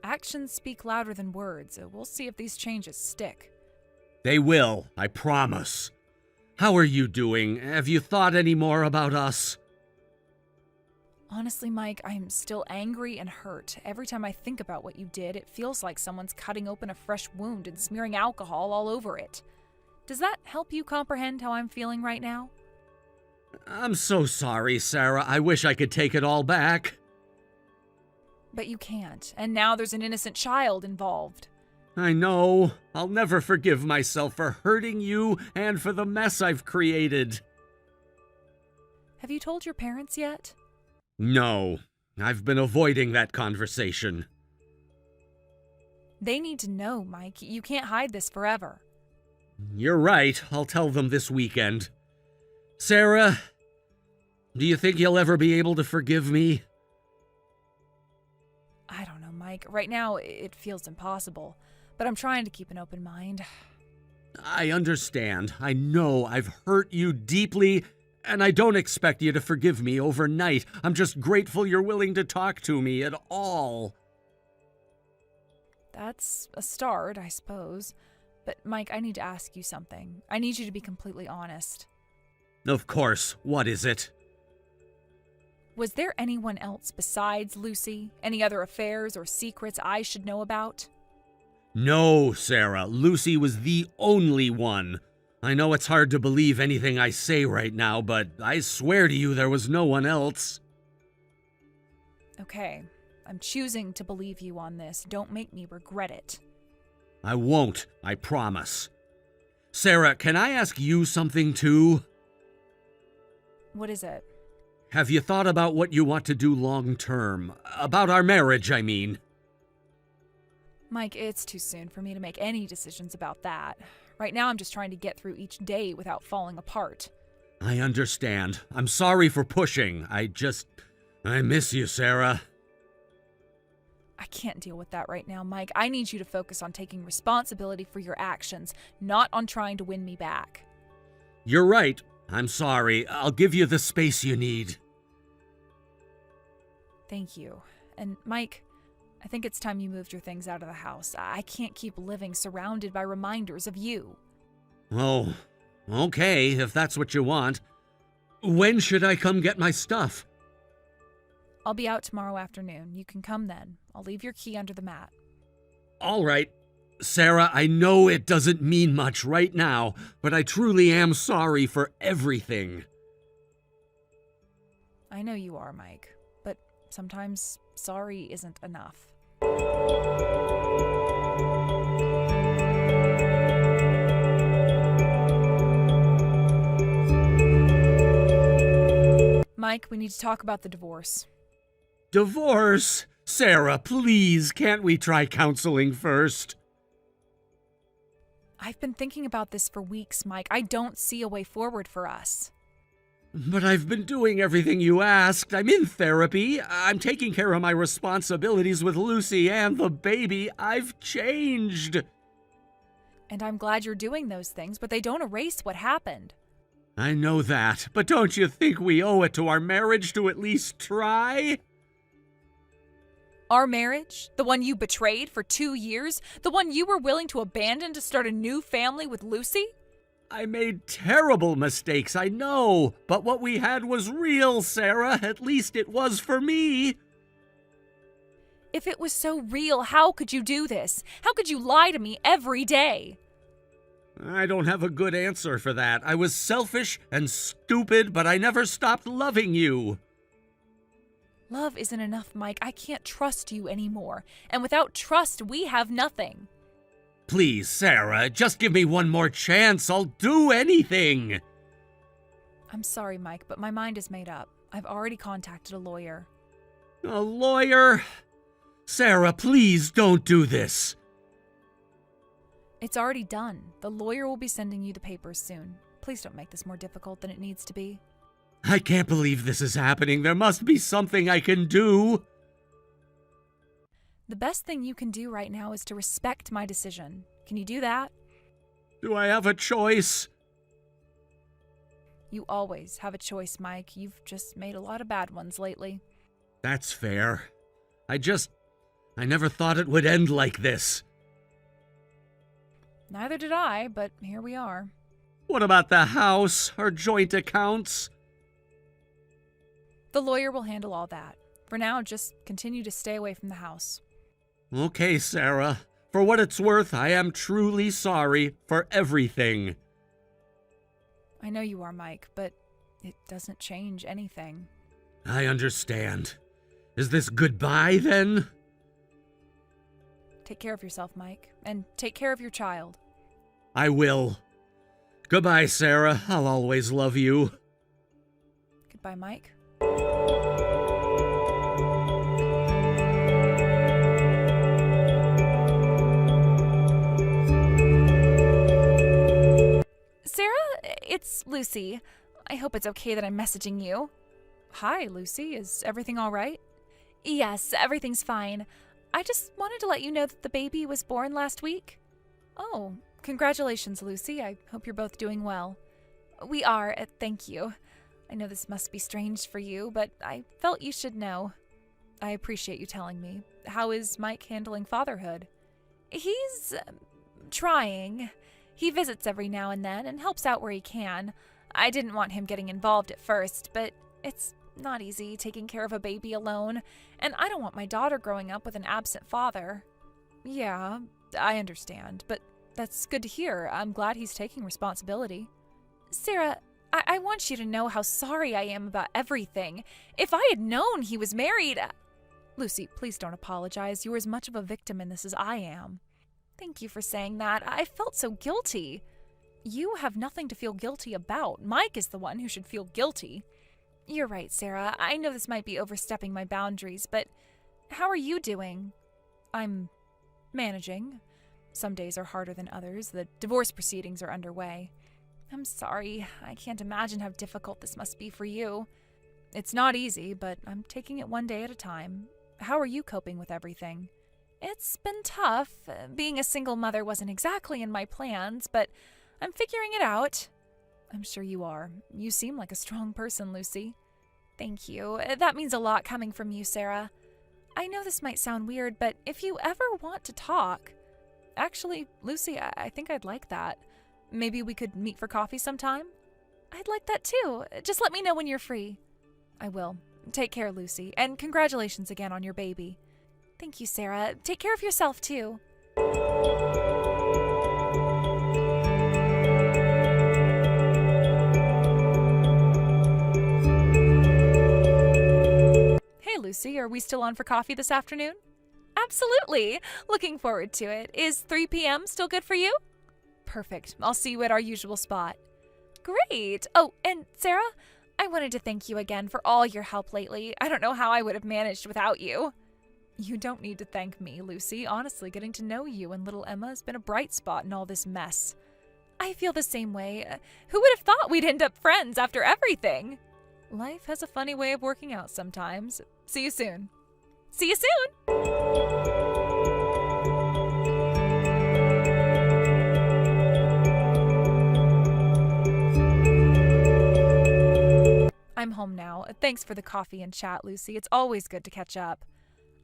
Actions speak louder than words. We'll see if these changes stick. They will, I promise. How are you doing? Have you thought any more about us? Honestly, Mike, I'm still angry and hurt. Every time I think about what you did, it feels like someone's cutting open a fresh wound and smearing alcohol all over it. Does that help you comprehend how I'm feeling right now? I'm so sorry, Sarah. I wish I could take it all back. But you can't, and now there's an innocent child involved. I know. I'll never forgive myself for hurting you and for the mess I've created. Have you told your parents yet? No. I've been avoiding that conversation. They need to know, Mike. You can't hide this forever. You're right. I'll tell them this weekend. Sarah, do you think you'll ever be able to forgive me? I don't know, Mike. Right now, it feels impossible. But I'm trying to keep an open mind. I understand. I know I've hurt you deeply, and I don't expect you to forgive me overnight. I'm just grateful you're willing to talk to me at all. That's a start, I suppose. But, Mike, I need to ask you something. I need you to be completely honest. Of course. What is it? Was there anyone else besides Lucy? Any other affairs or secrets I should know about? No, Sarah. Lucy was the only one. I know it's hard to believe anything I say right now, but I swear to you there was no one else. Okay, I'm choosing to believe you on this. Don't make me regret it. I won't, I promise. Sarah, can I ask you something too? What is it? Have you thought about what you want to do long term? About our marriage, I mean. Mike, it's too soon for me to make any decisions about that. Right now, I'm just trying to get through each day without falling apart. I understand. I'm sorry for pushing. I miss you, Sarah. I can't deal with that right now, Mike. I need you to focus on taking responsibility for your actions, not on trying to win me back. You're right. I'm sorry. I'll give you the space you need. Thank you. And Mike, I think it's time you moved your things out of the house. I can't keep living surrounded by reminders of you. Oh, okay, if that's what you want. When should I come get my stuff? I'll be out tomorrow afternoon. You can come then. I'll leave your key under the mat. All right. Sarah, I know it doesn't mean much right now, but I truly am sorry for everything. I know you are, Mike, but sometimes sorry isn't enough. Mike, we need to talk about the divorce. Divorce? Sarah, please, can't we try counseling first? I've been thinking about this for weeks, Mike. I don't see a way forward for us. But I've been doing everything you asked. I'm in therapy. I'm taking care of my responsibilities with Lucy and the baby. I've changed. And I'm glad you're doing those things, but they don't erase what happened. I know that, but don't you think we owe it to our marriage to at least try? Our marriage? The one you betrayed for 2 years? The one you were willing to abandon to start a new family with Lucy? I made terrible mistakes, I know, but what we had was real, Sarah. At least it was for me. If it was so real, how could you do this? How could you lie to me every day? I don't have a good answer for that. I was selfish and stupid, but I never stopped loving you. Love isn't enough, Mike. I can't trust you anymore. And without trust, we have nothing. Please, Sarah, just give me one more chance. I'll do anything. I'm sorry, Mike, but my mind is made up. I've already contacted a lawyer. A lawyer? Sarah, please don't do this. It's already done. The lawyer will be sending you the papers soon. Please don't make this more difficult than it needs to be. I can't believe this is happening. There must be something I can do. The best thing you can do right now is to respect my decision. Can you do that? Do I have a choice? You always have a choice, Mike. You've just made a lot of bad ones lately. That's fair. I never thought it would end like this. Neither did I, but here we are. What about the house, our joint accounts? The lawyer will handle all that. For now, just continue to stay away from the house. Okay, Sarah. For what it's worth, I am truly sorry for everything. I know you are, Mike, but it doesn't change anything. I understand. Is this goodbye, then? Take care of yourself, Mike, and take care of your child. I will. Goodbye, Sarah. I'll always love you. Goodbye, Mike. Sarah, it's Lucy. I hope it's okay that I'm messaging you. Hi, Lucy. Is everything all right? Yes, everything's fine. I just wanted to let you know that the baby was born last week. Oh, congratulations, Lucy. I hope you're both doing well. We are, thank you. I know this must be strange for you, but I felt you should know. I appreciate you telling me. How is Mike handling fatherhood? He's trying. He visits every now and then and helps out where he can. I didn't want him getting involved at first, but it's not easy taking care of a baby alone, and I don't want my daughter growing up with an absent father. Yeah, I understand, but that's good to hear. I'm glad he's taking responsibility. Sarah, I want you to know how sorry I am about everything. If I had known he was married... Lucy, please don't apologize. You're as much of a victim in this as I am. Thank you for saying that. I felt so guilty. You have nothing to feel guilty about. Mike is the one who should feel guilty. You're right, Sarah. I know this might be overstepping my boundaries, but how are you doing? I'm managing. Some days are harder than others. The divorce proceedings are underway. I'm sorry. I can't imagine how difficult this must be for you. It's not easy, but I'm taking it one day at a time. How are you coping with everything? It's been tough. Being a single mother wasn't exactly in my plans, but I'm figuring it out. I'm sure you are. You seem like a strong person, Lucy. Thank you. That means a lot coming from you, Sarah. I know this might sound weird, but if you ever want to talk... Actually, Lucy, I think I'd like that. Maybe we could meet for coffee sometime? I'd like that too. Just let me know when you're free. I will. Take care, Lucy, and congratulations again on your baby. Thank you, Sarah. Take care of yourself too. Hey, Lucy, are we still on for coffee this afternoon? Absolutely. Looking forward to it. Is 3 p.m. still good for you? Perfect. I'll see you at our usual spot. Great. Oh, and Sarah, I wanted to thank you again for all your help lately. I don't know how I would have managed without you. You don't need to thank me, Lucy. Honestly, getting to know you and little Emma has been a bright spot in all this mess. I feel the same way. Who would have thought we'd end up friends after everything? Life has a funny way of working out sometimes. See you soon. See you soon! I'm home now. Thanks for the coffee and chat, Lucy. It's always good to catch up.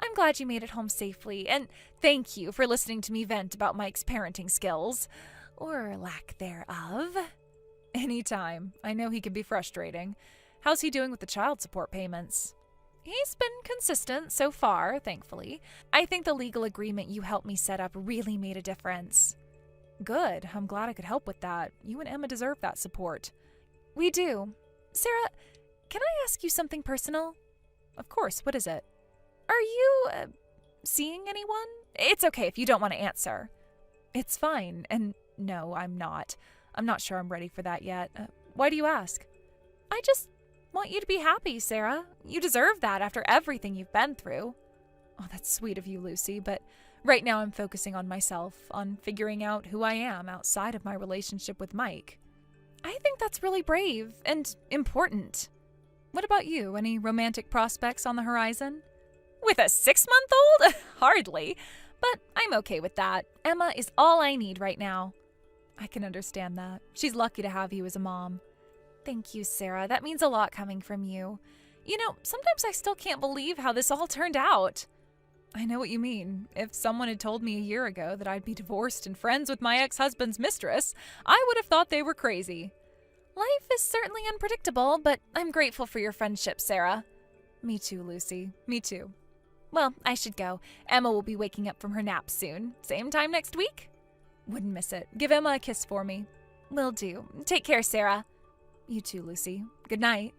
I'm glad you made it home safely, and thank you for listening to me vent about Mike's parenting skills. Or lack thereof. Anytime. I know he can be frustrating. How's he doing with the child support payments? He's been consistent so far, thankfully. I think the legal agreement you helped me set up really made a difference. Good. I'm glad I could help with that. You and Emma deserve that support. We do. Sarah, can I ask you something personal? Of course. What is it? Are you, seeing anyone? It's okay if you don't want to answer. It's fine. And no, I'm not. I'm not sure I'm ready for that yet. Why do you ask? I just want you to be happy, Sarah. You deserve that after everything you've been through. Oh, that's sweet of you, Lucy, but right now I'm focusing on myself, on figuring out who I am outside of my relationship with Mike. I think that's really brave and important. What about you? Any romantic prospects on the horizon? With a 6-month-old? Hardly. But I'm okay with that. Emma is all I need right now. I can understand that. She's lucky to have you as a mom. Thank you, Sarah. That means a lot coming from you. You know, sometimes I still can't believe how this all turned out. I know what you mean. If someone had told me a year ago that I'd be divorced and friends with my ex-husband's mistress, I would have thought they were crazy. Life is certainly unpredictable, but I'm grateful for your friendship, Sarah. Me too, Lucy. Me too. Well, I should go. Emma will be waking up from her nap soon. Same time next week? Wouldn't miss it. Give Emma a kiss for me. Will do. Take care, Sarah. You too, Lucy. Good night.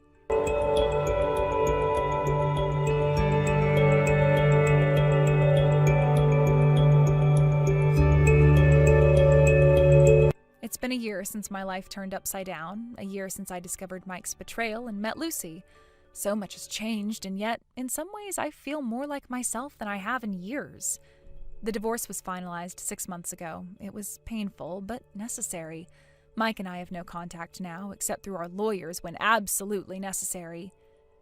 It's been a year since my life turned upside down, a year since I discovered Mike's betrayal and met Lucy. So much has changed, and yet, in some ways, I feel more like myself than I have in years. The divorce was finalized 6 months ago. It was painful, but necessary. Mike and I have no contact now, except through our lawyers when absolutely necessary.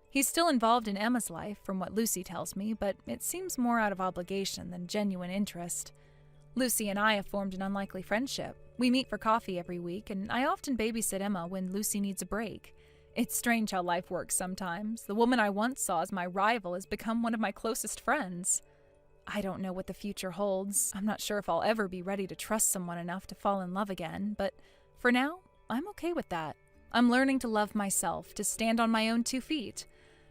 He's still involved in Emma's life, from what Lucy tells me, but it seems more out of obligation than genuine interest. Lucy and I have formed an unlikely friendship. We meet for coffee every week, and I often babysit Emma when Lucy needs a break. It's strange how life works sometimes. The woman I once saw as my rival has become one of my closest friends. I don't know what the future holds. I'm not sure if I'll ever be ready to trust someone enough to fall in love again, but for now, I'm okay with that. I'm learning to love myself, to stand on my own 2 feet.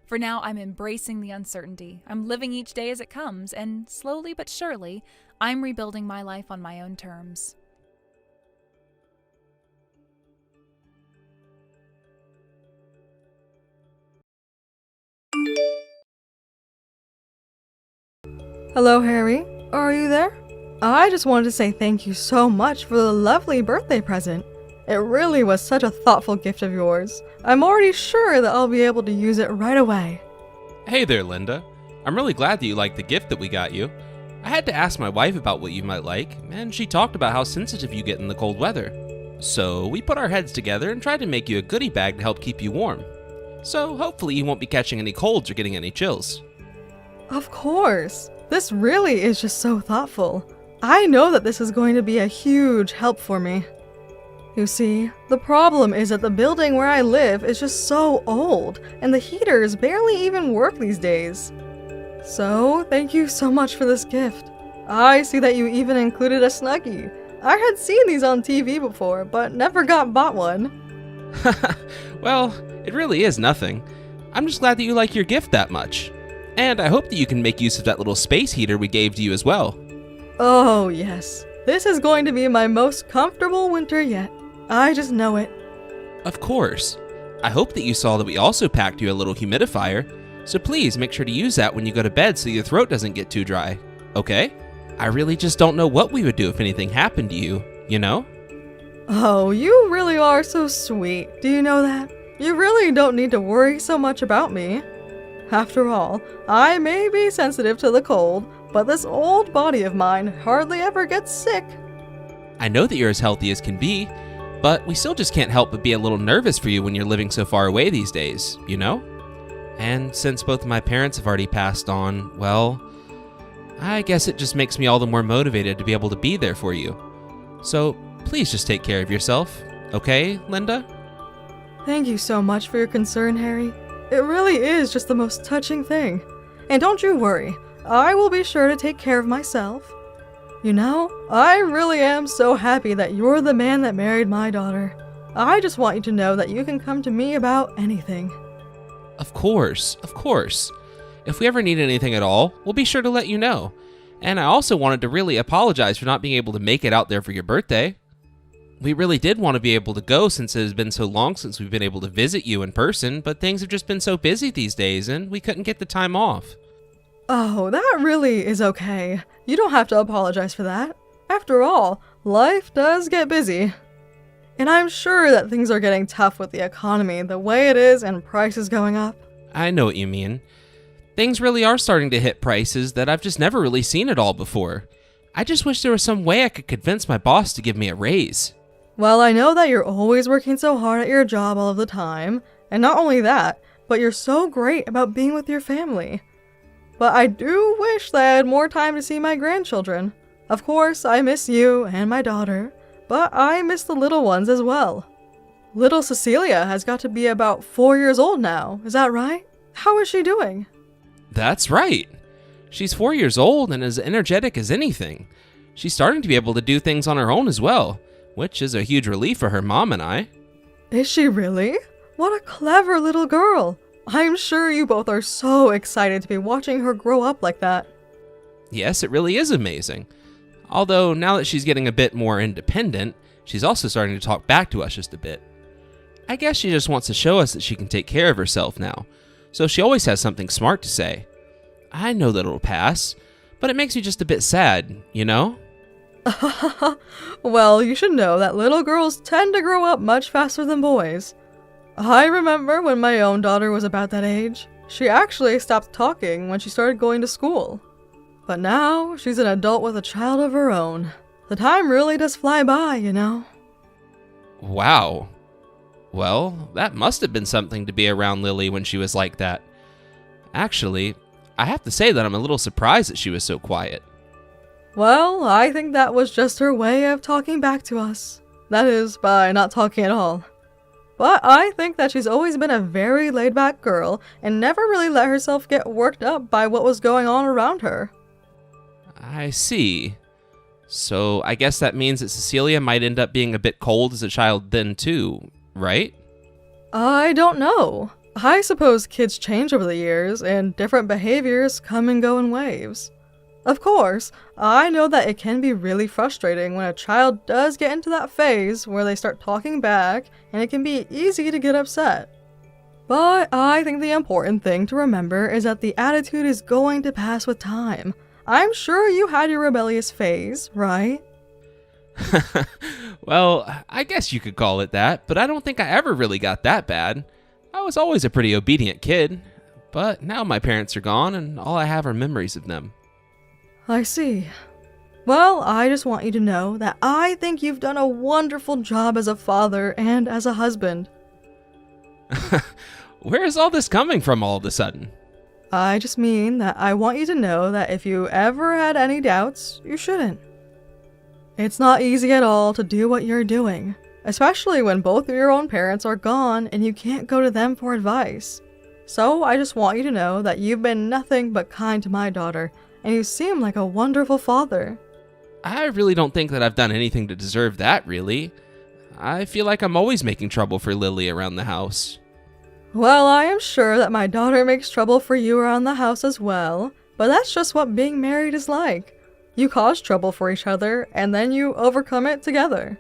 For now, I'm embracing the uncertainty. I'm living each day as it comes, and slowly but surely, I'm rebuilding my life on my own terms. Hello, Harry. Are you there? I just wanted to say thank you so much for the lovely birthday present. It really was such a thoughtful gift of yours. I'm already sure that I'll be able to use it right away. Hey there, Linda. I'm really glad that you liked the gift that we got you. I had to ask my wife about what you might like, and she talked about how sensitive you get in the cold weather. So we put our heads together and tried to make you a goodie bag to help keep you warm. So hopefully you won't be catching any colds or getting any chills. Of course. This really is just so thoughtful. I know that this is going to be a huge help for me. You see, the problem is that the building where I live is just so old, and the heaters barely even work these days. So, thank you so much for this gift. I see that you even included a Snuggie. I had seen these on TV before, but never bought one. Well, it really is nothing. I'm just glad that you like your gift that much. And I hope that you can make use of that little space heater we gave to you as well. Oh, yes. This is going to be my most comfortable winter yet. I just know it. Of course. I hope that you saw that we also packed you a little humidifier, so please make sure to use that when you go to bed so your throat doesn't get too dry, okay? I really just don't know what we would do if anything happened to you, you know? Oh, you really are so sweet. Do you know that? You really don't need to worry so much about me. After all, I may be sensitive to the cold, but this old body of mine hardly ever gets sick. I know that you're as healthy as can be, but we still just can't help but be a little nervous for you when you're living so far away these days, you know? And since both of my parents have already passed on, well, I guess it just makes me all the more motivated to be able to be there for you. So please just take care of yourself, okay, Linda? Thank you so much for your concern, Harry. It really is just the most touching thing. And don't you worry, I will be sure to take care of myself. You know, I really am so happy that you're the man that married my daughter. I just want you to know that you can come to me about anything. Of course, of course. If we ever need anything at all, we'll be sure to let you know. And I also wanted to really apologize for not being able to make it out there for your birthday. We really did want to be able to go since it has been so long since we've been able to visit you in person, but things have just been so busy these days and we couldn't get the time off. Oh, that really is okay. You don't have to apologize for that. After all, life does get busy. And I'm sure that things are getting tough with the economy the way it is and prices going up. I know what you mean. Things really are starting to hit prices that I've just never really seen at all before. I just wish there was some way I could convince my boss to give me a raise. Well, I know that you're always working so hard at your job all of the time, and not only that, but you're so great about being with your family. But I do wish that I had more time to see my grandchildren. Of course, I miss you and my daughter, but I miss the little ones as well. Little Cecilia has got to be about 4 years old now, is that right? How is she doing? That's right. She's 4 years old and as energetic as anything. She's starting to be able to do things on her own as well, which is a huge relief for her mom and I. Is she really? What a clever little girl. I'm sure you both are so excited to be watching her grow up like that. Yes, it really is amazing. Although now that she's getting a bit more independent, she's also starting to talk back to us just a bit. I guess she just wants to show us that she can take care of herself now, so she always has something smart to say. I know that it'll pass, but it makes me just a bit sad, you know? Well, you should know that little girls tend to grow up much faster than boys. I remember when my own daughter was about that age. She actually stopped talking when she started going to school. But now, she's an adult with a child of her own. The time really does fly by, you know? Wow. Well, that must have been something to be around Lily when she was like that. Actually, I have to say that I'm a little surprised that she was so quiet. Well, I think that was just her way of talking back to us. That is, by not talking at all. But I think that she's always been a very laid-back girl and never really let herself get worked up by what was going on around her. I see. So I guess that means that Cecilia might end up being a bit cold as a child then too, right? I don't know. I suppose kids change over the years, and different behaviors come and go in waves. Of course, I know that it can be really frustrating when a child does get into that phase where they start talking back, and it can be easy to get upset. But I think the important thing to remember is that the attitude is going to pass with time. I'm sure you had your rebellious phase, right? Well, I guess you could call it that, but I don't think I ever really got that bad. I was always a pretty obedient kid, but now my parents are gone and all I have are memories of them. I see. Well, I just want you to know that I think you've done a wonderful job as a father and as a husband. Where is all this coming from all of a sudden? I just mean that I want you to know that if you ever had any doubts, you shouldn't. It's not easy at all to do what you're doing, especially when both of your own parents are gone and you can't go to them for advice. So I just want you to know that you've been nothing but kind to my daughter, and you seem like a wonderful father. I really don't think that I've done anything to deserve that, really. I feel like I'm always making trouble for Lily around the house. Well, I am sure that my daughter makes trouble for you around the house as well, but that's just what being married is like. You cause trouble for each other, and then you overcome it together.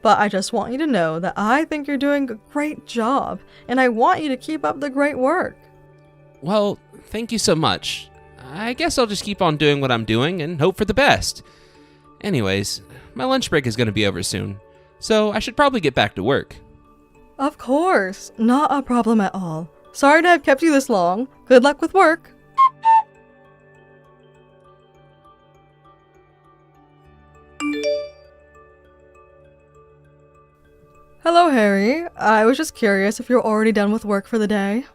But I just want you to know that I think you're doing a great job, and I want you to keep up the great work. Well, thank you so much. I guess I'll just keep on doing what I'm doing and hope for the best. Anyways, my lunch break is going to be over soon, so I should probably get back to work. Of course, not a problem at all. Sorry to have kept you this long. Good luck with work. Hello, Harry. I was just curious if you're already done with work for the day.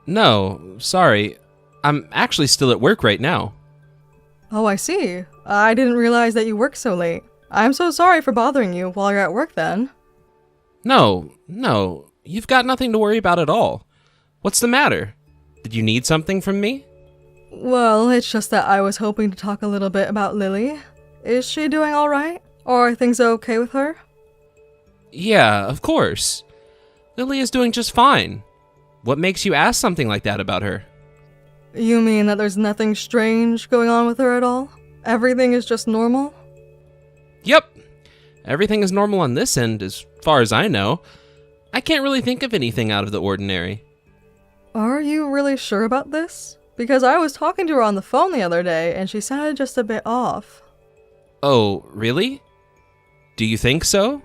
No, sorry. I'm actually still at work right now. Oh, I see. I didn't realize that you work so late. I'm so sorry for bothering you while you're at work then. No, you've got nothing to worry about at all. What's the matter? Did you need something from me? Well, it's just that I was hoping to talk a little bit about Lily. Is she doing alright? Or are things okay with her? Yeah, of course. Lily is doing just fine. What makes you ask something like that about her? You mean that there's nothing strange going on with her at all? Everything is just normal? Yep. Everything is normal on this end, as far as I know. I can't really think of anything out of the ordinary. Are you really sure about this? Because I was talking to her on the phone the other day, and she sounded just a bit off. Oh, really? Do you think so?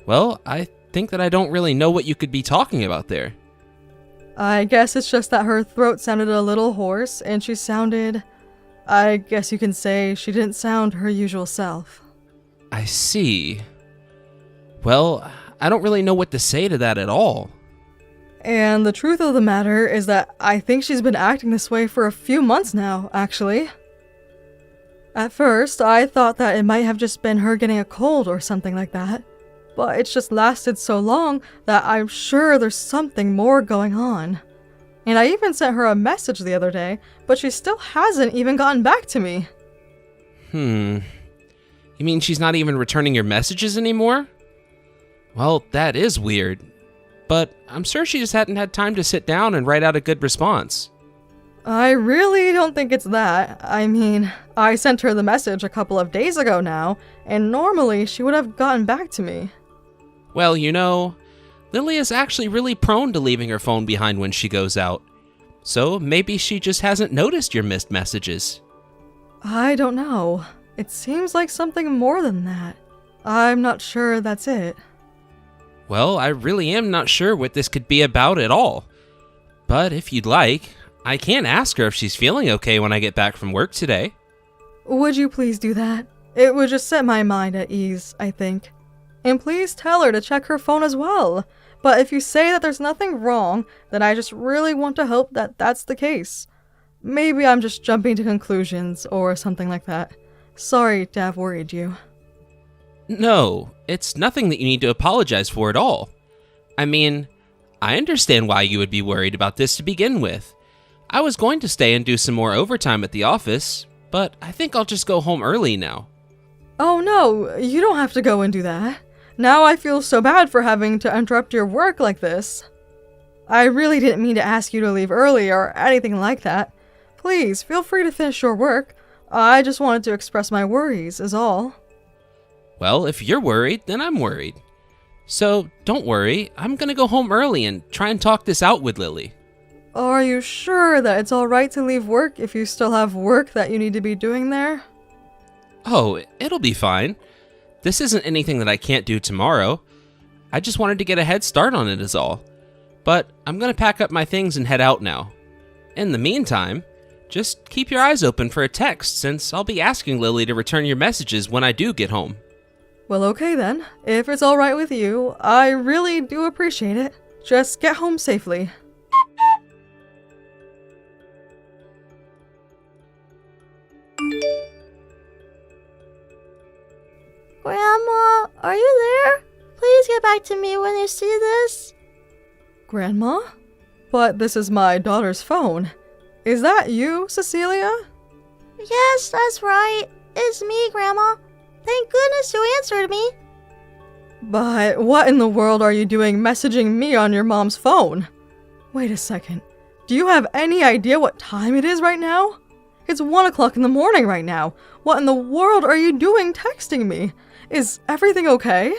Well, I think that I don't really know what you could be talking about there. I guess it's just that her throat sounded a little hoarse, and she sounded... I guess you can say she didn't sound her usual self. I see. Well, I don't really know what to say to that at all. And the truth of the matter is that I think she's been acting this way for a few months now, actually. At first, I thought that it might have just been her getting a cold or something like that. But it's just lasted so long that I'm sure there's something more going on. And I even sent her a message the other day, but she still hasn't even gotten back to me. You mean she's not even returning your messages anymore? Well, that is weird. But I'm sure she just hadn't had time to sit down and write out a good response. I really don't think it's that. I mean, I sent her the message a couple of days ago now, and normally she would have gotten back to me. Well, you know, Lily is actually really prone to leaving her phone behind when she goes out. So maybe she just hasn't noticed your missed messages. I don't know. It seems like something more than that. I'm not sure that's it. Well, I really am not sure what this could be about at all. But if you'd like, I can ask her if she's feeling okay when I get back from work today. Would you please do that? It would just set my mind at ease, I think. And please tell her to check her phone as well. But if you say that there's nothing wrong, then I just really want to hope that that's the case. Maybe I'm just jumping to conclusions or something like that. Sorry to have worried you. No, it's nothing that you need to apologize for at all. I mean, I understand why you would be worried about this to begin with. I was going to stay and do some more overtime at the office, but I think I'll just go home early now. Oh no, you don't have to go and do that. Now I feel so bad for having to interrupt your work like this. I really didn't mean to ask you to leave early or anything like that. Please, feel free to finish your work. I just wanted to express my worries, is all. Well, if you're worried, then I'm worried. So, don't worry, I'm gonna go home early and try and talk this out with Lily. Are you sure that it's alright to leave work if you still have work that you need to be doing there? Oh, it'll be fine. This isn't anything that I can't do tomorrow. I just wanted to get a head start on it is all. But I'm gonna pack up my things and head out now. In the meantime, just keep your eyes open for a text since I'll be asking Lily to return your messages when I do get home. Well, okay then. If it's alright with you, I really do appreciate it. Just get home safely. Grandma, are you there? Please get back to me when you see this. Grandma? But this is my daughter's phone. Is that you, Cecilia? Yes, that's right. It's me, Grandma. Thank goodness you answered me. But what in the world are you doing messaging me on your mom's phone? Wait a second. Do you have any idea what time it is right now? It's 1 o'clock in the morning right now. What in the world are you doing texting me? Is everything okay?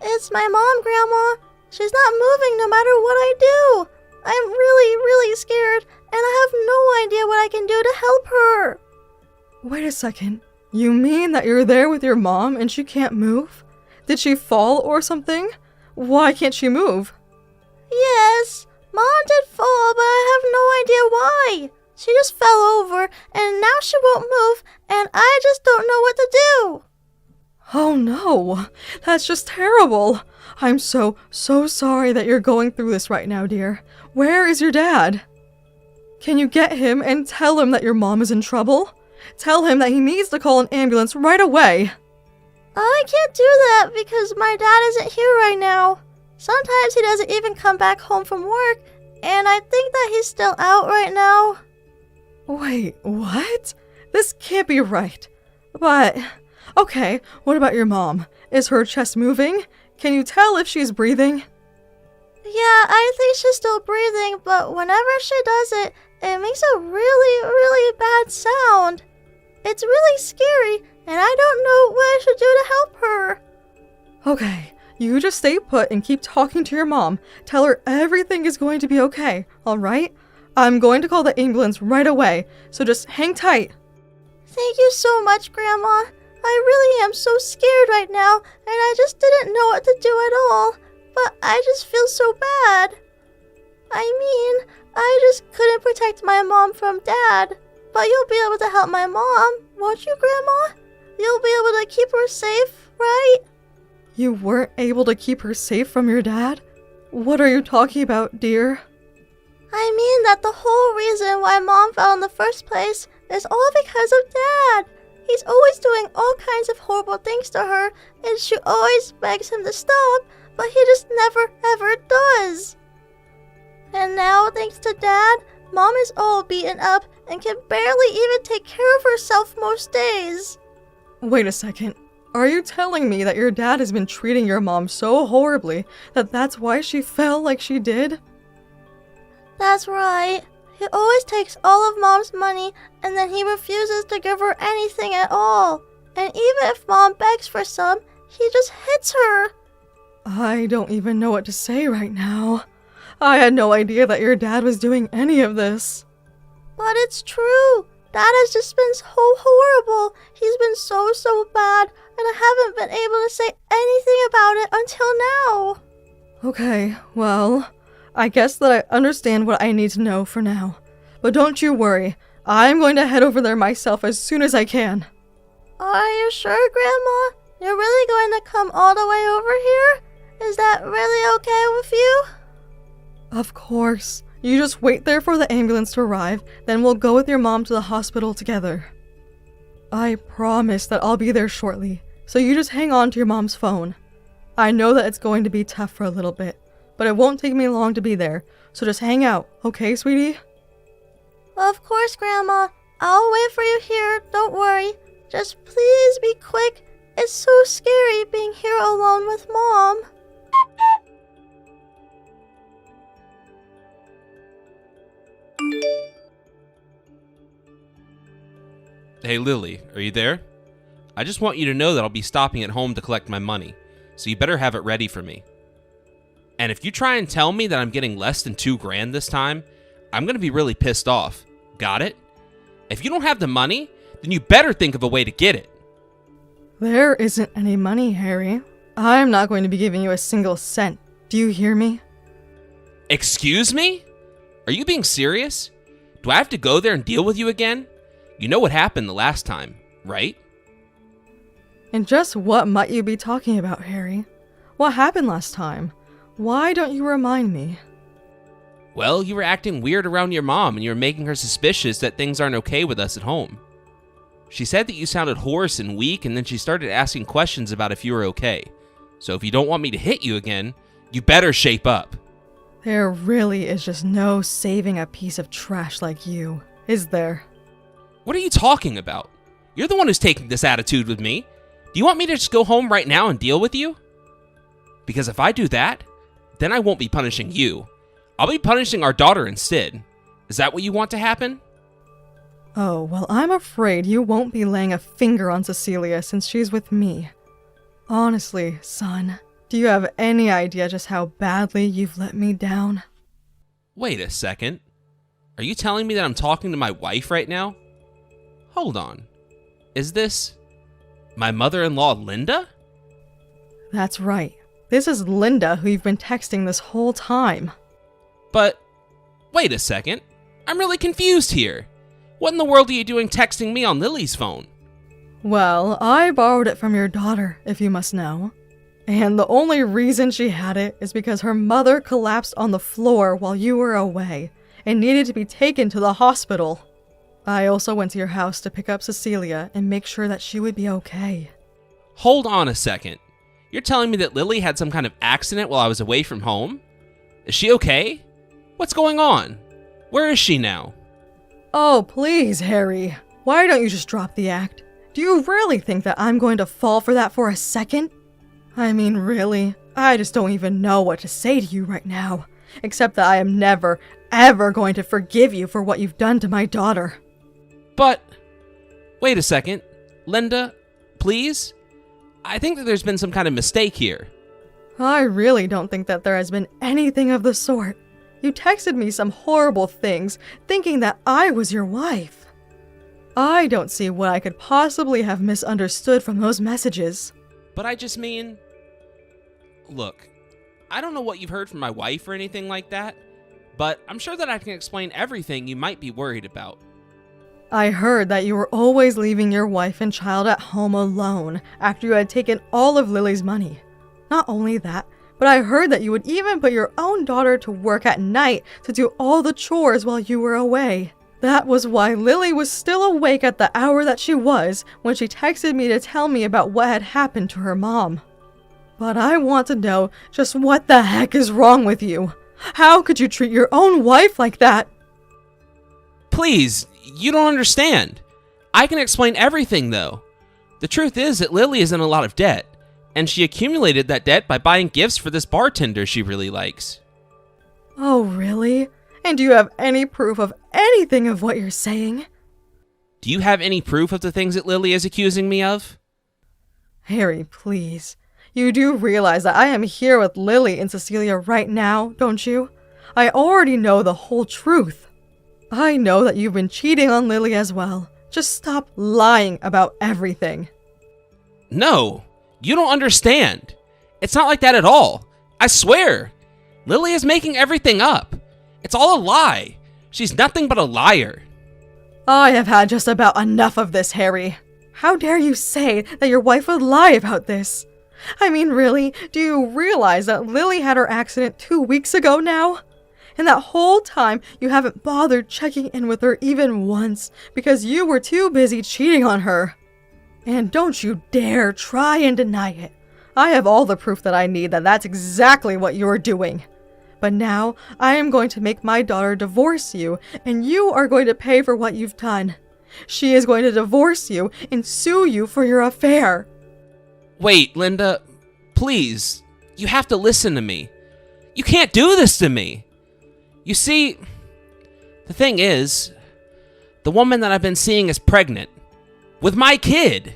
It's my mom, Grandma. She's not moving no matter what I do. I'm really, really scared, and I have no idea what I can do to help her. Wait a second. You mean that you're there with your mom and she can't move? Did she fall or something? Why can't she move? Yes, Mom did fall, but I have no idea why. She just fell over, and now she won't move, and I just don't know what to do. Oh no, that's just terrible. I'm so sorry that you're going through this right now, dear. Where is your dad? Can you get him and tell him that your mom is in trouble? Tell him that he needs to call an ambulance right away. I can't do that because my dad isn't here right now. Sometimes he doesn't even come back home from work, and I think that he's still out right now. Wait, what? This can't be right. But, okay, what about your mom? Is her chest moving? Can you tell if she's breathing? Yeah, I think she's still breathing, but whenever she does it, it makes a really, really bad sound. It's really scary, and I don't know what I should do to help her. Okay, you just stay put and keep talking to your mom. Tell her everything is going to be okay, alright? I'm going to call the ambulance right away, so just hang tight. Thank you so much, Grandma. I really am so scared right now, and I just didn't know what to do at all. But I just feel so bad. I mean, I just couldn't protect my mom from Dad. But you'll be able to help my mom, won't you, Grandma? You'll be able to keep her safe, right? You weren't able to keep her safe from your dad? What are you talking about, dear? I mean that the whole reason why Mom fell in the first place is all because of Dad. He's always doing all kinds of horrible things to her, and she always begs him to stop, but he just never ever does. And now, thanks to Dad, Mom is all beaten up and can barely even take care of herself most days. Wait a second. Are you telling me that your dad has been treating your mom so horribly that that's why she fell like she did? That's right. He always takes all of Mom's money and then he refuses to give her anything at all. And even if Mom begs for some, he just hits her. I don't even know what to say right now. I had no idea that your dad was doing any of this. But it's true. Dad has just been so horrible. He's been so bad, and I haven't been able to say anything about it until now. Okay, well, I guess that I understand what I need to know for now. But don't you worry. I'm going to head over there myself as soon as I can. Are you sure, Grandma? You're really going to come all the way over here? Is that really okay with you? Of course. You just wait there for the ambulance to arrive, then we'll go with your mom to the hospital together. I promise that I'll be there shortly, so you just hang on to your mom's phone. I know that it's going to be tough for a little bit, but it won't take me long to be there, so just hang out, okay, sweetie? Of course, Grandma. I'll wait for you here, don't worry. Just please be quick. It's so scary being here alone with Mom. Hey Lily, are you there? I just want you to know that I'll be stopping at home to collect my money, so you better have it ready for me. And if you try and tell me that I'm getting less than $2,000 this time, I'm gonna be really pissed off. Got it? If you don't have the money, then you better think of a way to get it. There isn't any money, Harry. I'm not going to be giving you a single cent. Do you hear me? Excuse me? Are you being serious? Do I have to go there and deal with you again? You know what happened the last time, right? And just what might you be talking about, Harry? What happened last time? Why don't you remind me? Well, you were acting weird around your mom and you were making her suspicious that things aren't okay with us at home. She said that you sounded hoarse and weak, and then she started asking questions about if you were okay. So if you don't want me to hit you again, you better shape up. There really is just no saving a piece of trash like you, is there? What are you talking about? You're the one who's taking this attitude with me. Do you want me to just go home right now and deal with you? Because if I do that, then I won't be punishing you. I'll be punishing our daughter instead. Is that what you want to happen? Oh, well, I'm afraid you won't be laying a finger on Cecilia since she's with me. Honestly, son, do you have any idea just how badly you've let me down? Wait a second. Are you telling me that I'm talking to my wife right now? Hold on. Is this my mother-in-law, Linda? That's right. This is Linda who you've been texting this whole time. But, wait a second. I'm really confused here. What in the world are you doing texting me on Lily's phone? Well, I borrowed it from your daughter, if you must know. And the only reason she had it is because her mother collapsed on the floor while you were away and needed to be taken to the hospital. I also went to your house to pick up Cecilia and make sure that she would be okay. Hold on a second. You're telling me that Lily had some kind of accident while I was away from home? Is she okay? What's going on? Where is she now? Oh, please, Harry. Why don't you just drop the act? Do you really think that I'm going to fall for that for a second? I mean, really? I just don't even know what to say to you right now. except that I am never, ever going to forgive you for what you've done to my daughter. But, wait a second. Linda, please? I think that there's been some kind of mistake here. I really don't think that there has been anything of the sort. You texted me some horrible things, thinking that I was your wife. I don't see what I could possibly have misunderstood from those messages. But I just mean... Look, I don't know what you've heard from my wife or anything like that, but I'm sure that I can explain everything you might be worried about. I heard that you were always leaving your wife and child at home alone after you had taken all of Lily's money. Not only that, but I heard that you would even put your own daughter to work at night to do all the chores while you were away. That was why Lily was still awake at the hour that she was when she texted me to tell me about what had happened to her mom. But I want to know just what the heck is wrong with you? How could you treat your own wife like that? Please, you don't understand. I can explain everything, though. The truth is that Lily is in a lot of debt, and she accumulated that debt by buying gifts for this bartender she really likes. Oh, really? And do you have any proof of anything of what you're saying? Do you have any proof of the things that Lily is accusing me of? Harry, please. You do realize that I am here with Lily and Cecilia right now, don't you? I already know the whole truth. I know that you've been cheating on Lily as well. Just stop lying about everything. No, you don't understand. It's not like that at all. I swear. Lily is making everything up. It's all a lie. She's nothing but a liar. I have had just about enough of this, Harry. How dare you say that your wife would lie about this? I mean, really, do you realize that Lily had her accident 2 weeks ago now? And that whole time, you haven't bothered checking in with her even once because you were too busy cheating on her. And don't you dare try and deny it. I have all the proof that I need that that's exactly what you're doing. But now, I am going to make my daughter divorce you, and you are going to pay for what you've done. She is going to divorce you and sue you for your affair. Wait, Linda, please. You have to listen to me. You can't do this to me. You see, the thing is, the woman that I've been seeing is pregnant with my kid.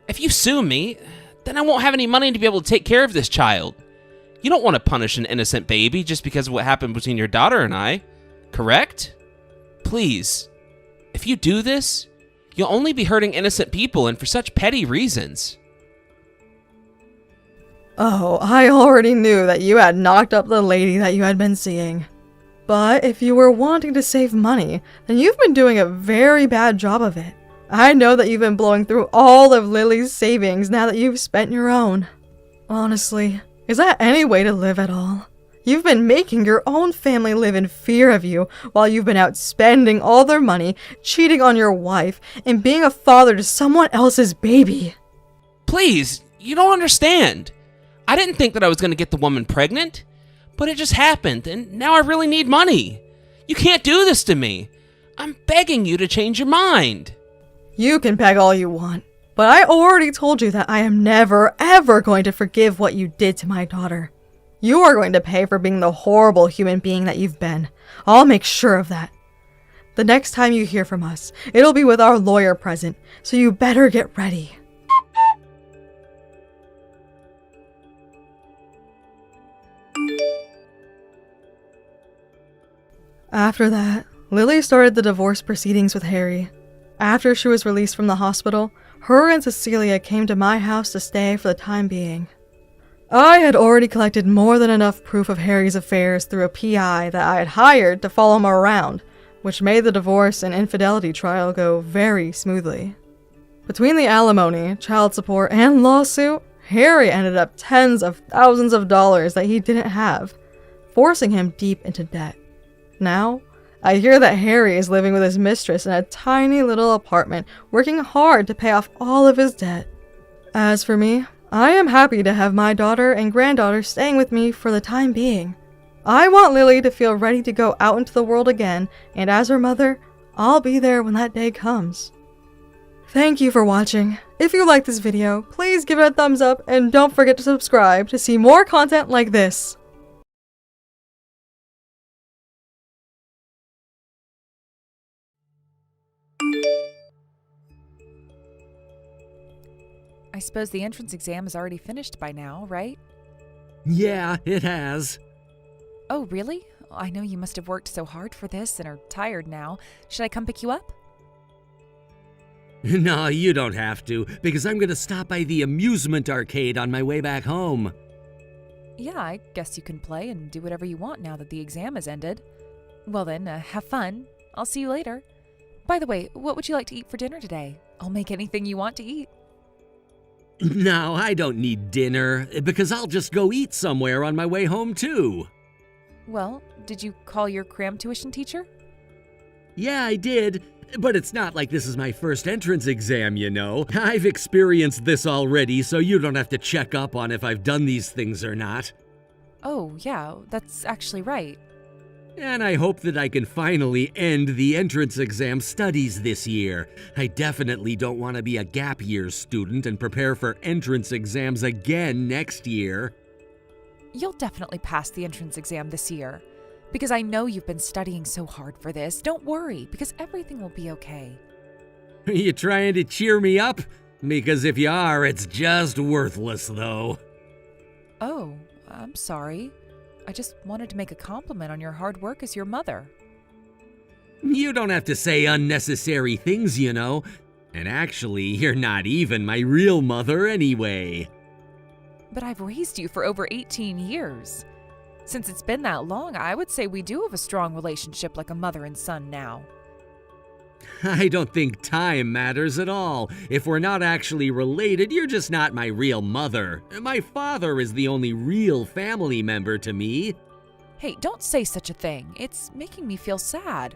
If you sue me, then I won't have any money to be able to take care of this child. You don't want to punish an innocent baby just because of what happened between your daughter and I, correct? Please, if you do this, you'll only be hurting innocent people and for such petty reasons. Oh, I already knew that you had knocked up the lady that you had been seeing. But if you were wanting to save money, then you've been doing a very bad job of it. I know that you've been blowing through all of Lily's savings now that you've spent your own. Honestly, is that any way to live at all? You've been making your own family live in fear of you while you've been out spending all their money, cheating on your wife, and being a father to someone else's baby. Please, you don't understand. I didn't think that I was going to get the woman pregnant, but it just happened, and now I really need money. You can't do this to me. I'm begging you to change your mind. You can beg all you want, but I already told you that I am never, ever going to forgive what you did to my daughter. You are going to pay for being the horrible human being that you've been. I'll make sure of that. The next time you hear from us, it'll be with our lawyer present, so you better get ready. After that, Lily started the divorce proceedings with Harry. After she was released from the hospital, her and Cecilia came to my house to stay for the time being. I had already collected more than enough proof of Harry's affairs through a PI that I had hired to follow him around, which made the divorce and infidelity trial go very smoothly. Between the alimony, child support, and lawsuit, Harry ended up tens of thousands of dollars that he didn't have, forcing him deep into debt. Now, I hear that Harry is living with his mistress in a tiny little apartment, working hard to pay off all of his debt. As for me, I am happy to have my daughter and granddaughter staying with me for the time being. I want Lily to feel ready to go out into the world again, and as her mother, I'll be there when that day comes. Thank you for watching. If you liked this video, please give it a thumbs up and don't forget to subscribe to see more content like this. I suppose the entrance exam is already finished by now, right? Yeah, it has. Oh, really? I know you must have worked so hard for this and are tired now. Should I come pick you up? No, you don't have to, because I'm gonna stop by the amusement arcade on my way back home. Yeah, I guess you can play and do whatever you want now that the exam has ended. Well then, have fun. I'll see you later. By the way, what would you like to eat for dinner today? I'll make anything you want to eat. No, I don't need dinner, because I'll just go eat somewhere on my way home too. Well, did you call your cram tuition teacher? Yeah, I did. But it's not like this is my first entrance exam, you know. I've experienced this already, so you don't have to check up on if I've done these things or not. Oh, yeah, that's actually right. And I hope that I can finally end the entrance exam studies this year. I definitely don't want to be a gap year student and prepare for entrance exams again next year. You'll definitely pass the entrance exam this year. Because I know you've been studying so hard for this. Don't worry, because everything will be okay. Are you trying to cheer me up? Because if you are, it's just worthless, though. Oh, I'm sorry. I just wanted to make a compliment on your hard work as your mother. You don't have to say unnecessary things, you know. And actually, you're not even my real mother anyway. But I've raised you for over 18 years. Since it's been that long, I would say we do have a strong relationship like a mother and son now. I don't think time matters at all. If we're not actually related, you're just not my real mother. My father is the only real family member to me. Hey, don't say such a thing. It's making me feel sad.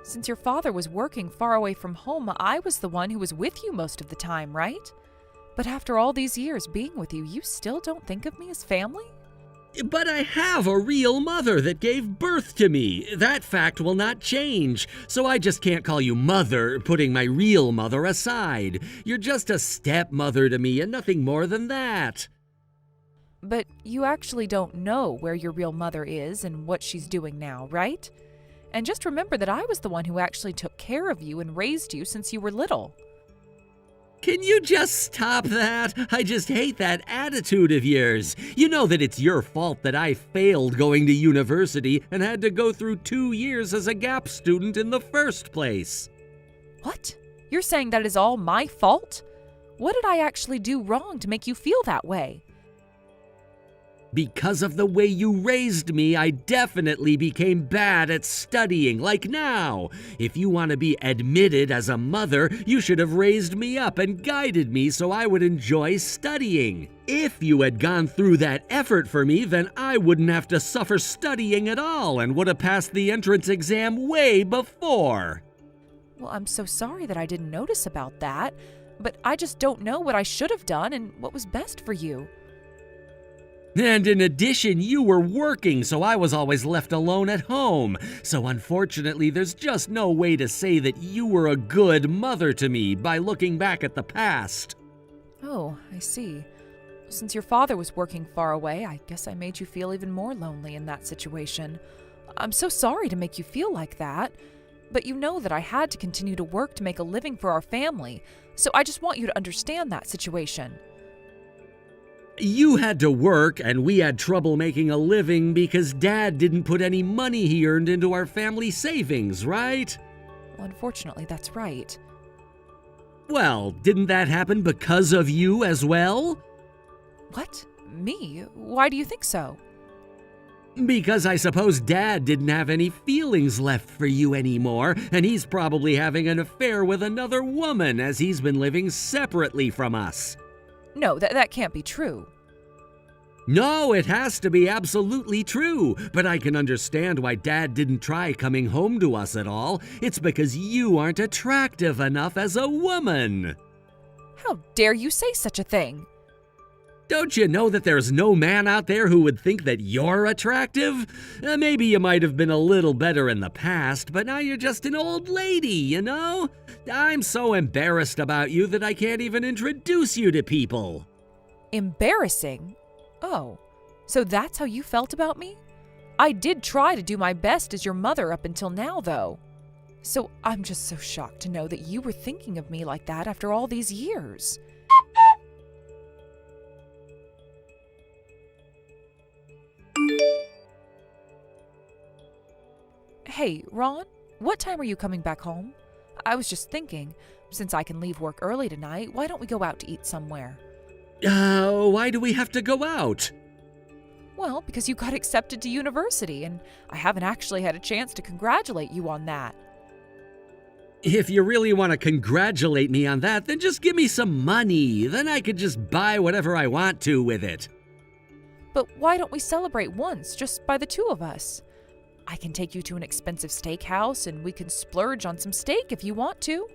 Since your father was working far away from home, I was the one who was with you most of the time, right? But after all these years being with you, you still don't think of me as family? But I have a real mother that gave birth to me. That fact will not change. So I just can't call you mother, putting my real mother aside. You're just a stepmother to me and nothing more than that. But you actually don't know where your real mother is and what she's doing now, right? And just remember that I was the one who actually took care of you and raised you since you were little. Can you just stop that? I just hate that attitude of yours. You know that it's your fault that I failed going to university and had to go through 2 years as a gap student in the first place. What? You're saying that is all my fault? What did I actually do wrong to make you feel that way? Because of the way you raised me, I definitely became bad at studying, like now. If you want to be admitted as a mother, you should have raised me up and guided me so I would enjoy studying. If you had gone through that effort for me, then I wouldn't have to suffer studying at all and would have passed the entrance exam way before. Well, I'm so sorry that I didn't notice about that, but I just don't know what I should have done and what was best for you. And in addition, you were working, so I was always left alone at home. So unfortunately, there's just no way to say that you were a good mother to me by looking back at the past. Oh, I see. Since your father was working far away, I guess I made you feel even more lonely in that situation. I'm so sorry to make you feel like that, but you know that I had to continue to work to make a living for our family, so I just want you to understand that situation. You had to work, and we had trouble making a living because Dad didn't put any money he earned into our family savings, right? Well, unfortunately, that's right. Well, didn't that happen because of you as well? What? Me? Why do you think so? Because I suppose Dad didn't have any feelings left for you anymore, and he's probably having an affair with another woman as he's been living separately from us. No, that can't be true. No, it has to be absolutely true, but I can understand why Dad didn't try coming home to us at all. It's because you aren't attractive enough as a woman. How dare you say such a thing? Don't you know that there's no man out there who would think that you're attractive? Maybe you might have been a little better in the past, but now you're just an old lady, you know? I'm so embarrassed about you that I can't even introduce you to people. Embarrassing? Oh, so that's how you felt about me? I did try to do my best as your mother up until now, though. So I'm just so shocked to know that you were thinking of me like that after all these years. Hey, Ron, what time are you coming back home? I was just thinking, since I can leave work early tonight, why don't we go out to eat somewhere? Why do we have to go out? Well, because you got accepted to university, and I haven't actually had a chance to congratulate you on that. If you really want to congratulate me on that, then just give me some money. Then I could just buy whatever I want to with it. But why don't we celebrate once, just by the two of us? I can take you to an expensive steakhouse, and we can splurge on some steak if you want to.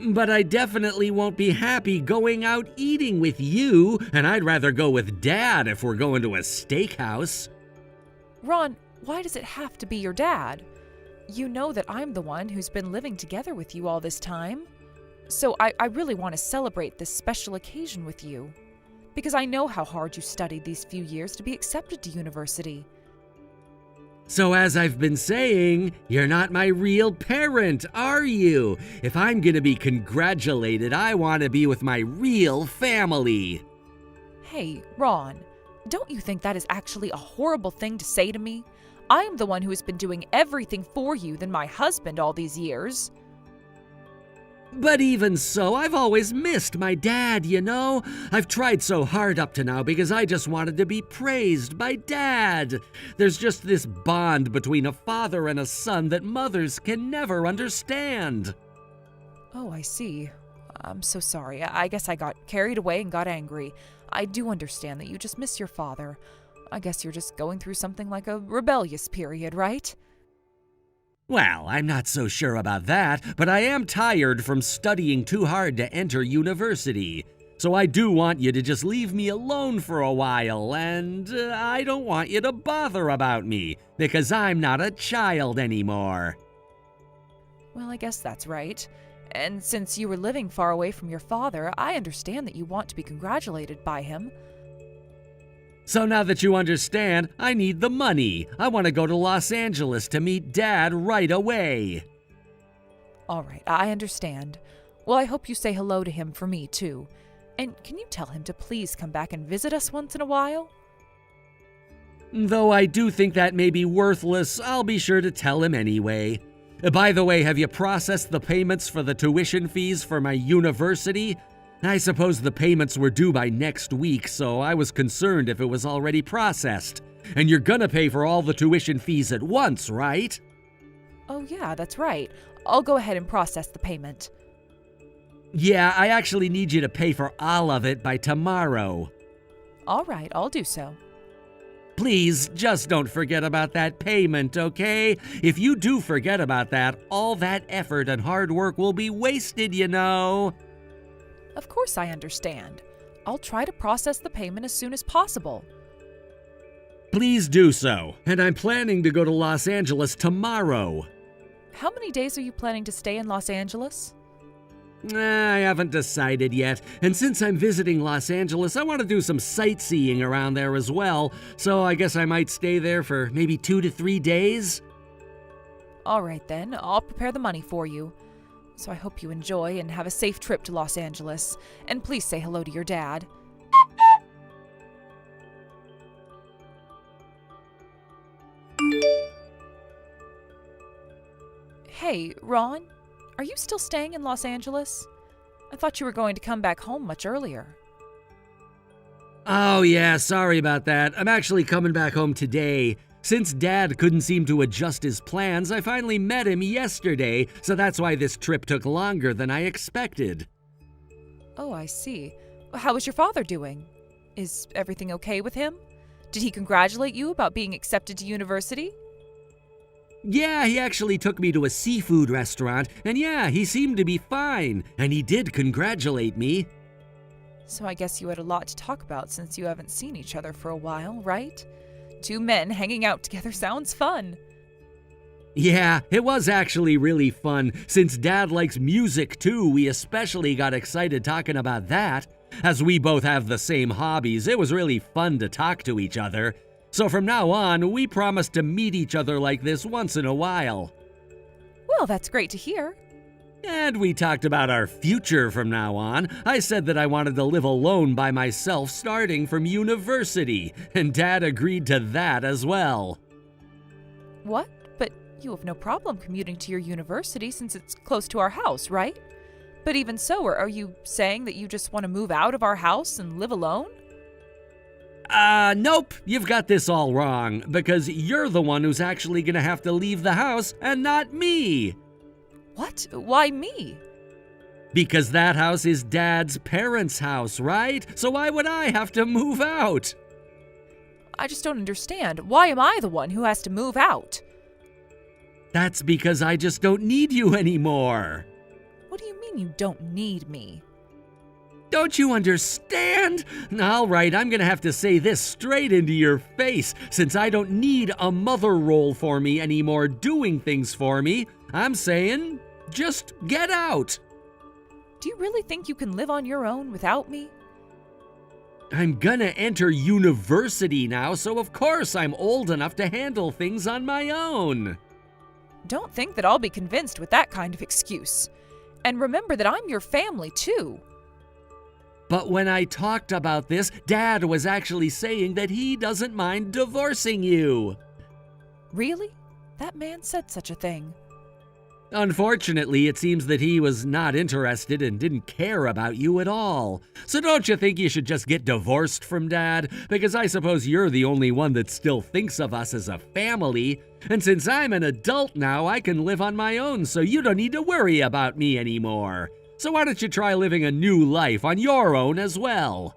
But I definitely won't be happy going out eating with you, and I'd rather go with Dad if we're going to a steakhouse. Ron, why does it have to be your dad? You know that I'm the one who's been living together with you all this time. So I really want to celebrate this special occasion with you. Because I know how hard you studied these few years to be accepted to university. So as I've been saying, you're not my real parent, are you? If I'm gonna be congratulated, I want to be with my real family. Hey, Ron, don't you think that is actually a horrible thing to say to me? I am the one who has been doing everything for you than my husband all these years. But even so, I've always missed my dad, you know? I've tried so hard up to now because I just wanted to be praised by Dad. There's just this bond between a father and a son that mothers can never understand. Oh, I see. I'm so sorry. I guess I got carried away and got angry. I do understand that you just miss your father. I guess you're just going through something like a rebellious period, right? Well, I'm not so sure about that, but I am tired from studying too hard to enter university. So I do want you to just leave me alone for a while, and I don't want you to bother about me, because I'm not a child anymore. Well, I guess that's right. And since you were living far away from your father, I understand that you want to be congratulated by him. So now that you understand, I need the money. I want to go to Los Angeles to meet Dad right away. All right, I understand. Well, I hope you say hello to him for me, too. And can you tell him to please come back and visit us once in a while? Though I do think that may be worthless, I'll be sure to tell him anyway. By the way, have you processed the payments for the tuition fees for my university? I suppose the payments were due by next week, so I was concerned if it was already processed. And you're gonna pay for all the tuition fees at once, right? Oh, yeah, that's right. I'll go ahead and process the payment. Yeah, I actually need you to pay for all of it by tomorrow. All right, I'll do so. Please, just don't forget about that payment, okay? If you do forget about that, all that effort and hard work will be wasted, you know. Of course I understand. I'll try to process the payment as soon as possible. Please do so, and I'm planning to go to Los Angeles tomorrow. How many days are you planning to stay in Los Angeles? I haven't decided yet, and since I'm visiting Los Angeles, I want to do some sightseeing around there as well, so I guess I might stay there for maybe 2 to 3 days. All right then, I'll prepare the money for you. So I hope you enjoy and have a safe trip to Los Angeles, and please say hello to your dad. Hey, Ron, are you still staying in Los Angeles? I thought you were going to come back home much earlier. Oh yeah, sorry about that. I'm actually coming back home today. Since Dad couldn't seem to adjust his plans, I finally met him yesterday, so that's why this trip took longer than I expected. Oh, I see. How is your father doing? Is everything okay with him? Did he congratulate you about being accepted to university? Yeah, he actually took me to a seafood restaurant, and yeah, he seemed to be fine, and he did congratulate me. So I guess you had a lot to talk about since you haven't seen each other for a while, right? 2 men hanging out together sounds fun. Yeah, it was actually really fun. Since Dad likes music too, we especially got excited talking about that. As we both have the same hobbies, it was really fun to talk to each other. So from now on, we promised to meet each other like this once in a while. Well, that's great to hear. And we talked about our future from now on. I said that I wanted to live alone by myself starting from university, and Dad agreed to that as well. What? But You have no problem commuting to your university since it's close to our house, right? But even so, are you saying that you just want to move out of our house and live alone? Nope, you've got this all wrong, because you're the one who's actually gonna have to leave the house and not me. What? Why me? Because that house is Dad's parents' house, right? So why would I have to move out? I just don't understand. Why am I the one who has to move out? That's because I just don't need you anymore. What do you mean you don't need me? Don't you understand? All right, I'm gonna have to say this straight into your face. Since I don't need a mother role for me anymore doing things for me, I'm saying, just get out. Do you really think you can live on your own without me? I'm gonna enter university now, so of course I'm old enough to handle things on my own. Don't think that I'll be convinced with that kind of excuse. And remember that I'm your family, too. But when I talked about this, Dad was actually saying that he doesn't mind divorcing you. Really? That man said such a thing. Unfortunately, it seems that he was not interested and didn't care about you at all. So don't you think you should just get divorced from Dad? Because I suppose you're the only one that still thinks of us as a family. And since I'm an adult now, I can live on my own, so you don't need to worry about me anymore. So why don't you try living a new life on your own as well?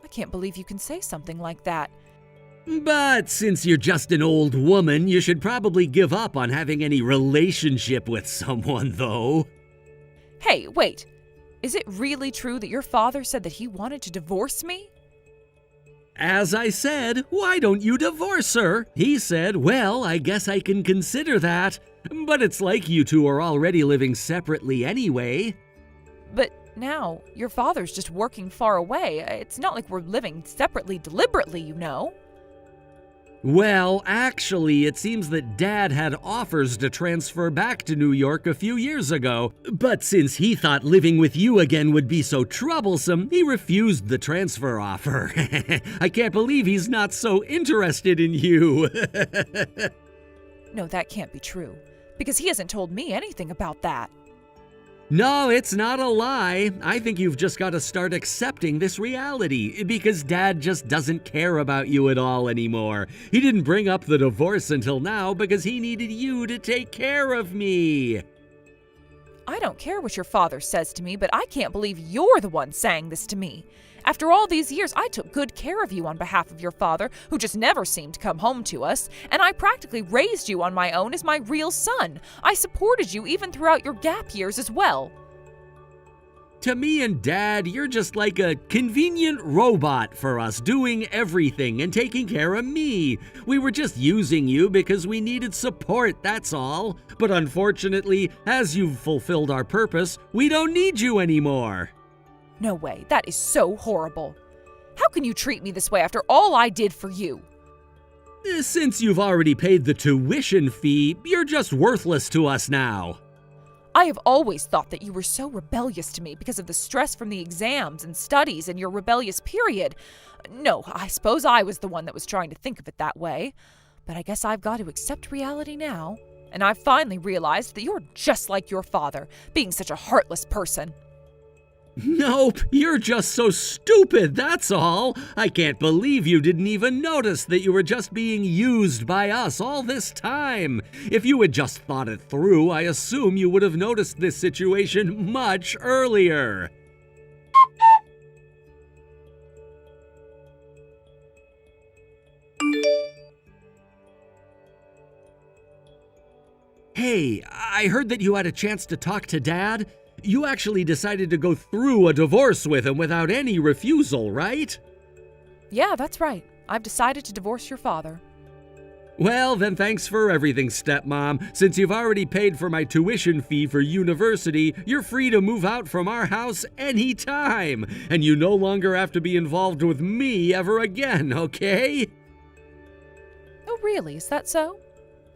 I can't believe you can say something like that. But since you're just an old woman, you should probably give up on having any relationship with someone, though. Hey, wait. Is it really true that your father said that he wanted to divorce me? As I said, why don't you divorce her? He said, well, I guess I can consider that. But it's like you two are already living separately anyway. But now, your father's just working far away. It's not like we're living separately deliberately, you know. Well, actually, it seems that Dad had offers to transfer back to New York a few years ago. But since he thought living with you again would be so troublesome, he refused the transfer offer. I can't believe he's not so interested in you. No, that can't be true. Because he hasn't told me anything about that. No, it's not a lie. I think you've just got to start accepting this reality, because Dad just doesn't care about you at all anymore. He didn't bring up the divorce until now because he needed you to take care of me. I don't care what your father says to me, but I can't believe you're the one saying this to me. After all these years, I took good care of you on behalf of your father, who just never seemed to come home to us, and I practically raised you on my own as my real son. I supported you even throughout your gap years as well. To me and Dad, you're just like a convenient robot for us, doing everything and taking care of me. We were just using you because we needed support, that's all. But unfortunately, as you've fulfilled our purpose, we don't need you anymore. No way, that is so horrible. How can you treat me this way after all I did for you? Since you've already paid the tuition fee, you're just worthless to us now. I have always thought that you were so rebellious to me because of the stress from the exams and studies and your rebellious period. No, I suppose I was the one that was trying to think of it that way. But I guess I've got to accept reality now. And I've finally realized that you're just like your father, being such a heartless person. Nope, you're just so stupid, that's all. I can't believe you didn't even notice that you were just being used by us all this time. If you had just thought it through, I assume you would have noticed this situation much earlier. Hey, I heard that you had a chance to talk to Dad. You actually decided to go through a divorce with him without any refusal, right? Yeah, that's right. I've decided to divorce your father. Well, then thanks for everything, stepmom. Since you've already paid for my tuition fee for university, you're free to move out from our house anytime. And you no longer have to be involved with me ever again, okay? Oh, really? Is that so?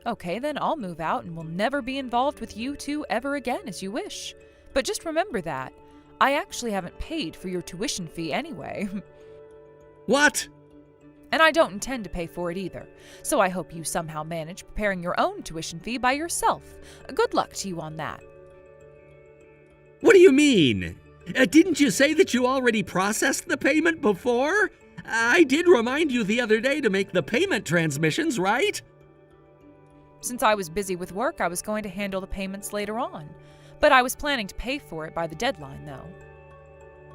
Okay, then I'll move out and will never be involved with you two ever again as you wish. But just remember that. I actually haven't paid for your tuition fee anyway. What? And I don't intend to pay for it either. So I hope you somehow manage preparing your own tuition fee by yourself. Good luck to you on that. What do you mean? Didn't you say that you already processed the payment before? I did remind you the other day to make the payment transmissions, right? Since I was busy with work, I was going to handle the payments later on. But I was planning to pay for it by the deadline, though.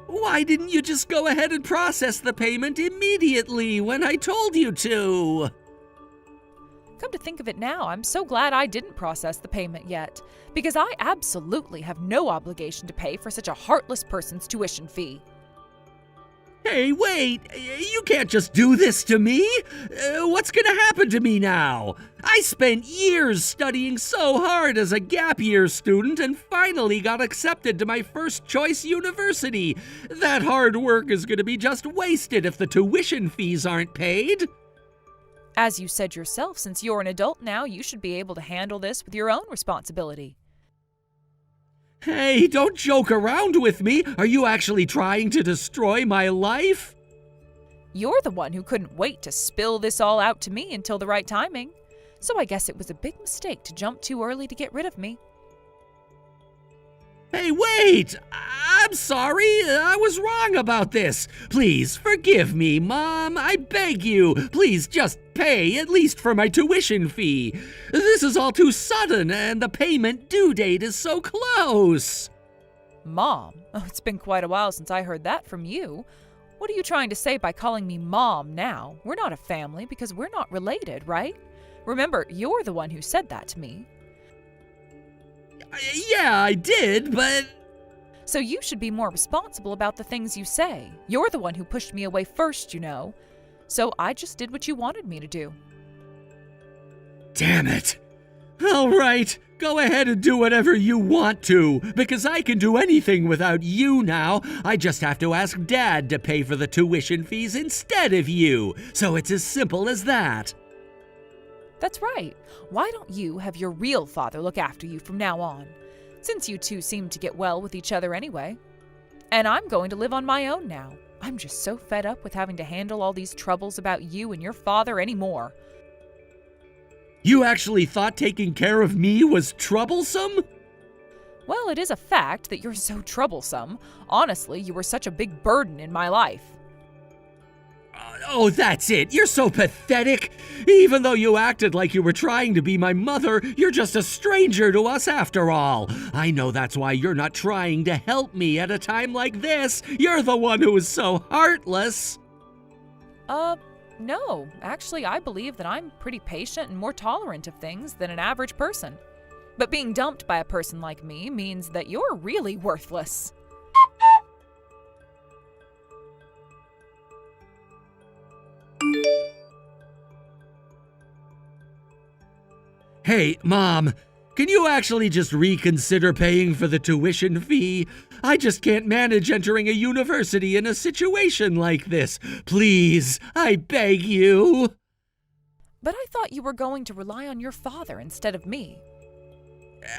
Why didn't you just go ahead and process the payment immediately when I told you to? Come to think of it now, I'm so glad I didn't process the payment yet, because I absolutely have no obligation to pay for such a heartless person's tuition fee. Hey, wait! You can't just do this to me! What's gonna happen to me now? I spent years studying so hard as a gap year student and finally got accepted to my first choice university. That hard work is gonna be just wasted if the tuition fees aren't paid. As you said yourself, since you're an adult now, you should be able to handle this with your own responsibility. Hey, don't joke around with me! Are you actually trying to destroy my life? You're the one who couldn't wait to spill this all out to me until the right timing. So I guess it was a big mistake to jump too early to get rid of me. Hey, wait! I'm sorry, I was wrong about this. Please, forgive me, Mom. I beg you. Please, just pay, at least for my tuition fee. This is all too sudden, and the payment due date is so close. Mom? Oh, it's been quite a while since I heard that from you. What are you trying to say by calling me Mom now? We're not a family because we're not related, right? Remember, you're the one who said that to me. Yeah, I did, but... So you should be more responsible about the things you say. You're the one who pushed me away first, you know. So I just did what you wanted me to do. Damn it! All right, go ahead and do whatever you want to, because I can do anything without you now. I just have to ask Dad to pay for the tuition fees instead of you. So it's as simple as that. That's right. Why don't you have your real father look after you from now on? Since you two seem to get well with each other anyway. And I'm going to live on my own now. I'm just so fed up with having to handle all these troubles about you and your father anymore. You actually thought taking care of me was troublesome? Well, it is a fact that you're so troublesome. Honestly, you were such a big burden in my life. Oh, that's it. You're so pathetic. Even though you acted like you were trying to be my mother, you're just a stranger to us after all. I know that's why you're not trying to help me at a time like this. You're the one who is so heartless. No. Actually, I believe that I'm pretty patient and more tolerant of things than an average person. But being dumped by a person like me means that you're really worthless. Hey, Mom, can you actually just reconsider paying for the tuition fee? I just can't manage entering a university in a situation like this. Please, I beg you. But I thought you were going to rely on your father instead of me.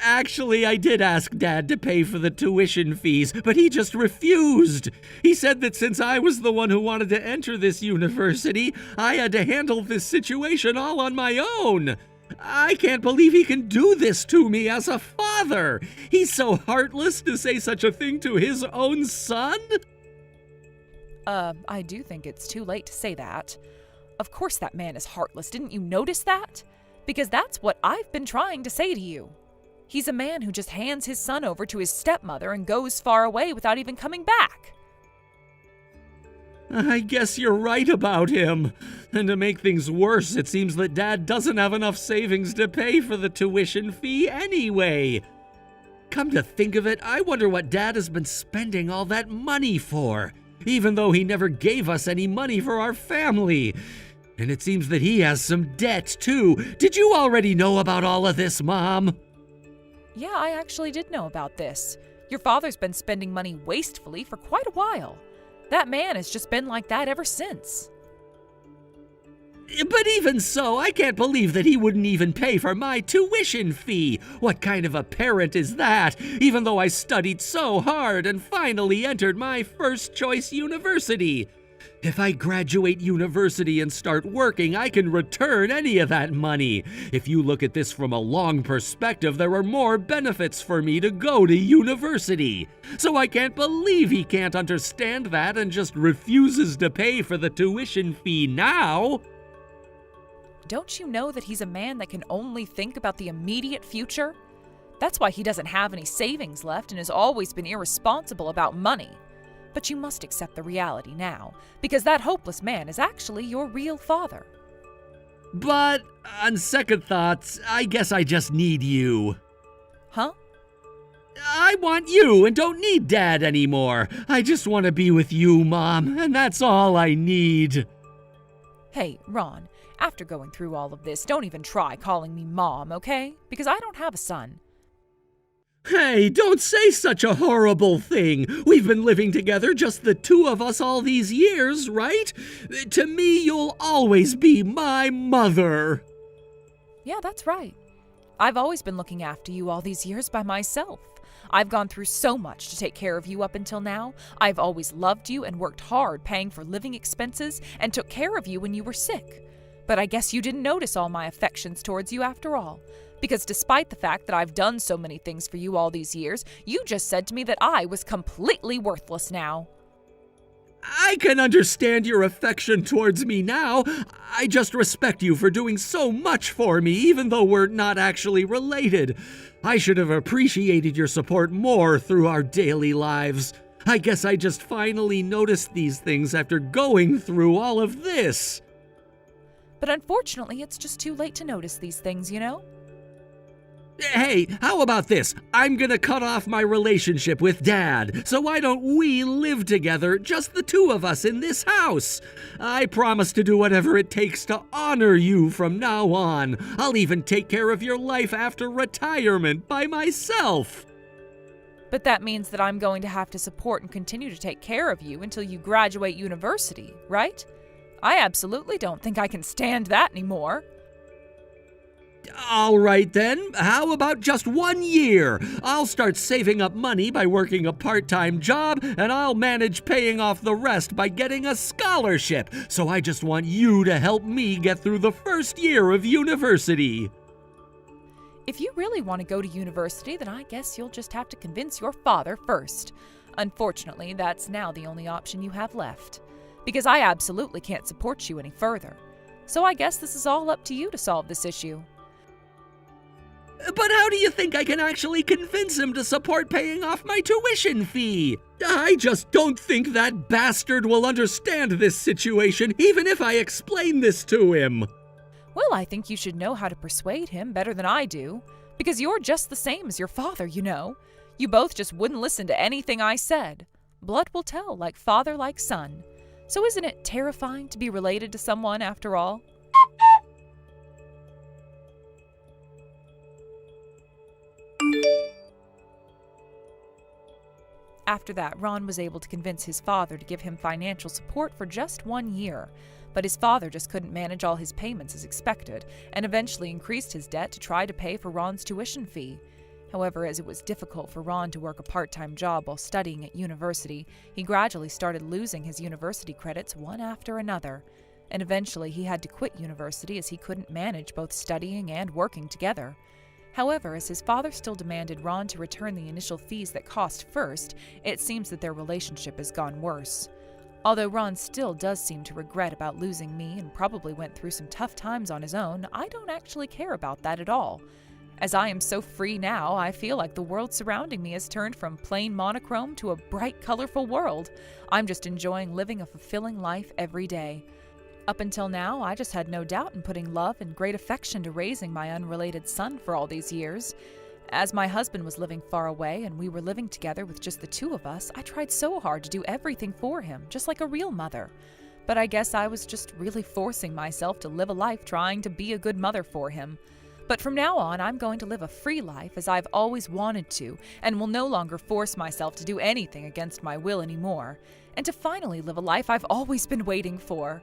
Actually, I did ask Dad to pay for the tuition fees, but he just refused. He said that since I was the one who wanted to enter this university, I had to handle this situation all on my own. I can't believe he can do this to me as a father. He's so heartless to say such a thing to his own son. I do think it's too late to say that. Of course that man is heartless, didn't you notice that? Because that's what I've been trying to say to you. He's a man who just hands his son over to his stepmother and goes far away without even coming back. I guess you're right about him. And to make things worse, it seems that Dad doesn't have enough savings to pay for the tuition fee anyway. Come to think of it, I wonder what Dad has been spending all that money for, even though he never gave us any money for our family. And it seems that he has some debt, too. Did you already know about all of this, Mom? Yeah, I actually did know about this. Your father's been spending money wastefully for quite a while. That man has just been like that ever since. But even so, I can't believe that he wouldn't even pay for my tuition fee. What kind of a parent is that, even though I studied so hard and finally entered my first choice university? If I graduate university and start working, I can return any of that money. If you look at this from a long perspective, there are more benefits for me to go to university. So I can't believe he can't understand that and just refuses to pay for the tuition fee now. Don't you know that he's a man that can only think about the immediate future? That's why he doesn't have any savings left and has always been irresponsible about money. But you must accept the reality now, because that hopeless man is actually your real father. But, on second thoughts, I guess I just need you. Huh? I want you and don't need Dad anymore. I just want to be with you, Mom, and that's all I need. Hey, Ron, after going through all of this, don't even try calling me Mom, okay? Because I don't have a son. Hey, don't say such a horrible thing. We've been living together, just the two of us, all these years, right? To me, you'll always be my mother. Yeah, that's right. I've always been looking after you all these years by myself. I've gone through so much to take care of you up until now. I've always loved you and worked hard paying for living expenses and took care of you when you were sick. But I guess you didn't notice all my affections towards you after all. Because despite the fact that I've done so many things for you all these years, you just said to me that I was completely worthless now. I can understand your affection towards me now. I just respect you for doing so much for me, even though we're not actually related. I should have appreciated your support more through our daily lives. I guess I just finally noticed these things after going through all of this. But unfortunately, it's just too late to notice these things, you know? Hey, how about this? I'm gonna cut off my relationship with Dad, so why don't we live together, just the two of us in this house? I promise to do whatever it takes to honor you from now on. I'll even take care of your life after retirement by myself. But that means that I'm going to have to support and continue to take care of you until you graduate university, right? I absolutely don't think I can stand that anymore. All right then, how about just 1 year? I'll start saving up money by working a part-time job, and I'll manage paying off the rest by getting a scholarship. So I just want you to help me get through the first year of university. If you really want to go to university, then I guess you'll just have to convince your father first. Unfortunately, that's now the only option you have left. Because I absolutely can't support you any further. So I guess this is all up to you to solve this issue. But how do you think I can actually convince him to support paying off my tuition fee? I just don't think that bastard will understand this situation, even if I explain this to him. Well, I think you should know how to persuade him better than I do. Because you're just the same as your father, you know. You both just wouldn't listen to anything I said. Blood will tell, like father, like son. So isn't it terrifying to be related to someone after all? After that, Ron was able to convince his father to give him financial support for just 1 year. But his father just couldn't manage all his payments as expected, and eventually increased his debt to try to pay for Ron's tuition fee. However, as it was difficult for Ron to work a part-time job while studying at university, he gradually started losing his university credits one after another. And eventually he had to quit university as he couldn't manage both studying and working together. However, as his father still demanded Ron to return the initial fees that cost first, it seems that their relationship has gone worse. Although Ron still does seem to regret about losing me and probably went through some tough times on his own, I don't actually care about that at all. As I am so free now, I feel like the world surrounding me has turned from plain monochrome to a bright, colorful world. I'm just enjoying living a fulfilling life every day. Up until now, I just had no doubt in putting love and great affection to raising my unrelated son for all these years. As my husband was living far away and we were living together with just the two of us, I tried so hard to do everything for him, just like a real mother. But I guess I was just really forcing myself to live a life trying to be a good mother for him. But from now on, I'm going to live a free life as I've always wanted to, and will no longer force myself to do anything against my will anymore, and to finally live a life I've always been waiting for.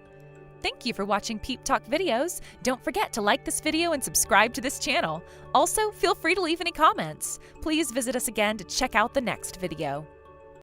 Thank you for watching Peep Talk videos. Don't forget to like this video and subscribe to this channel. Also, feel free to leave any comments. Please visit us again to check out the next video.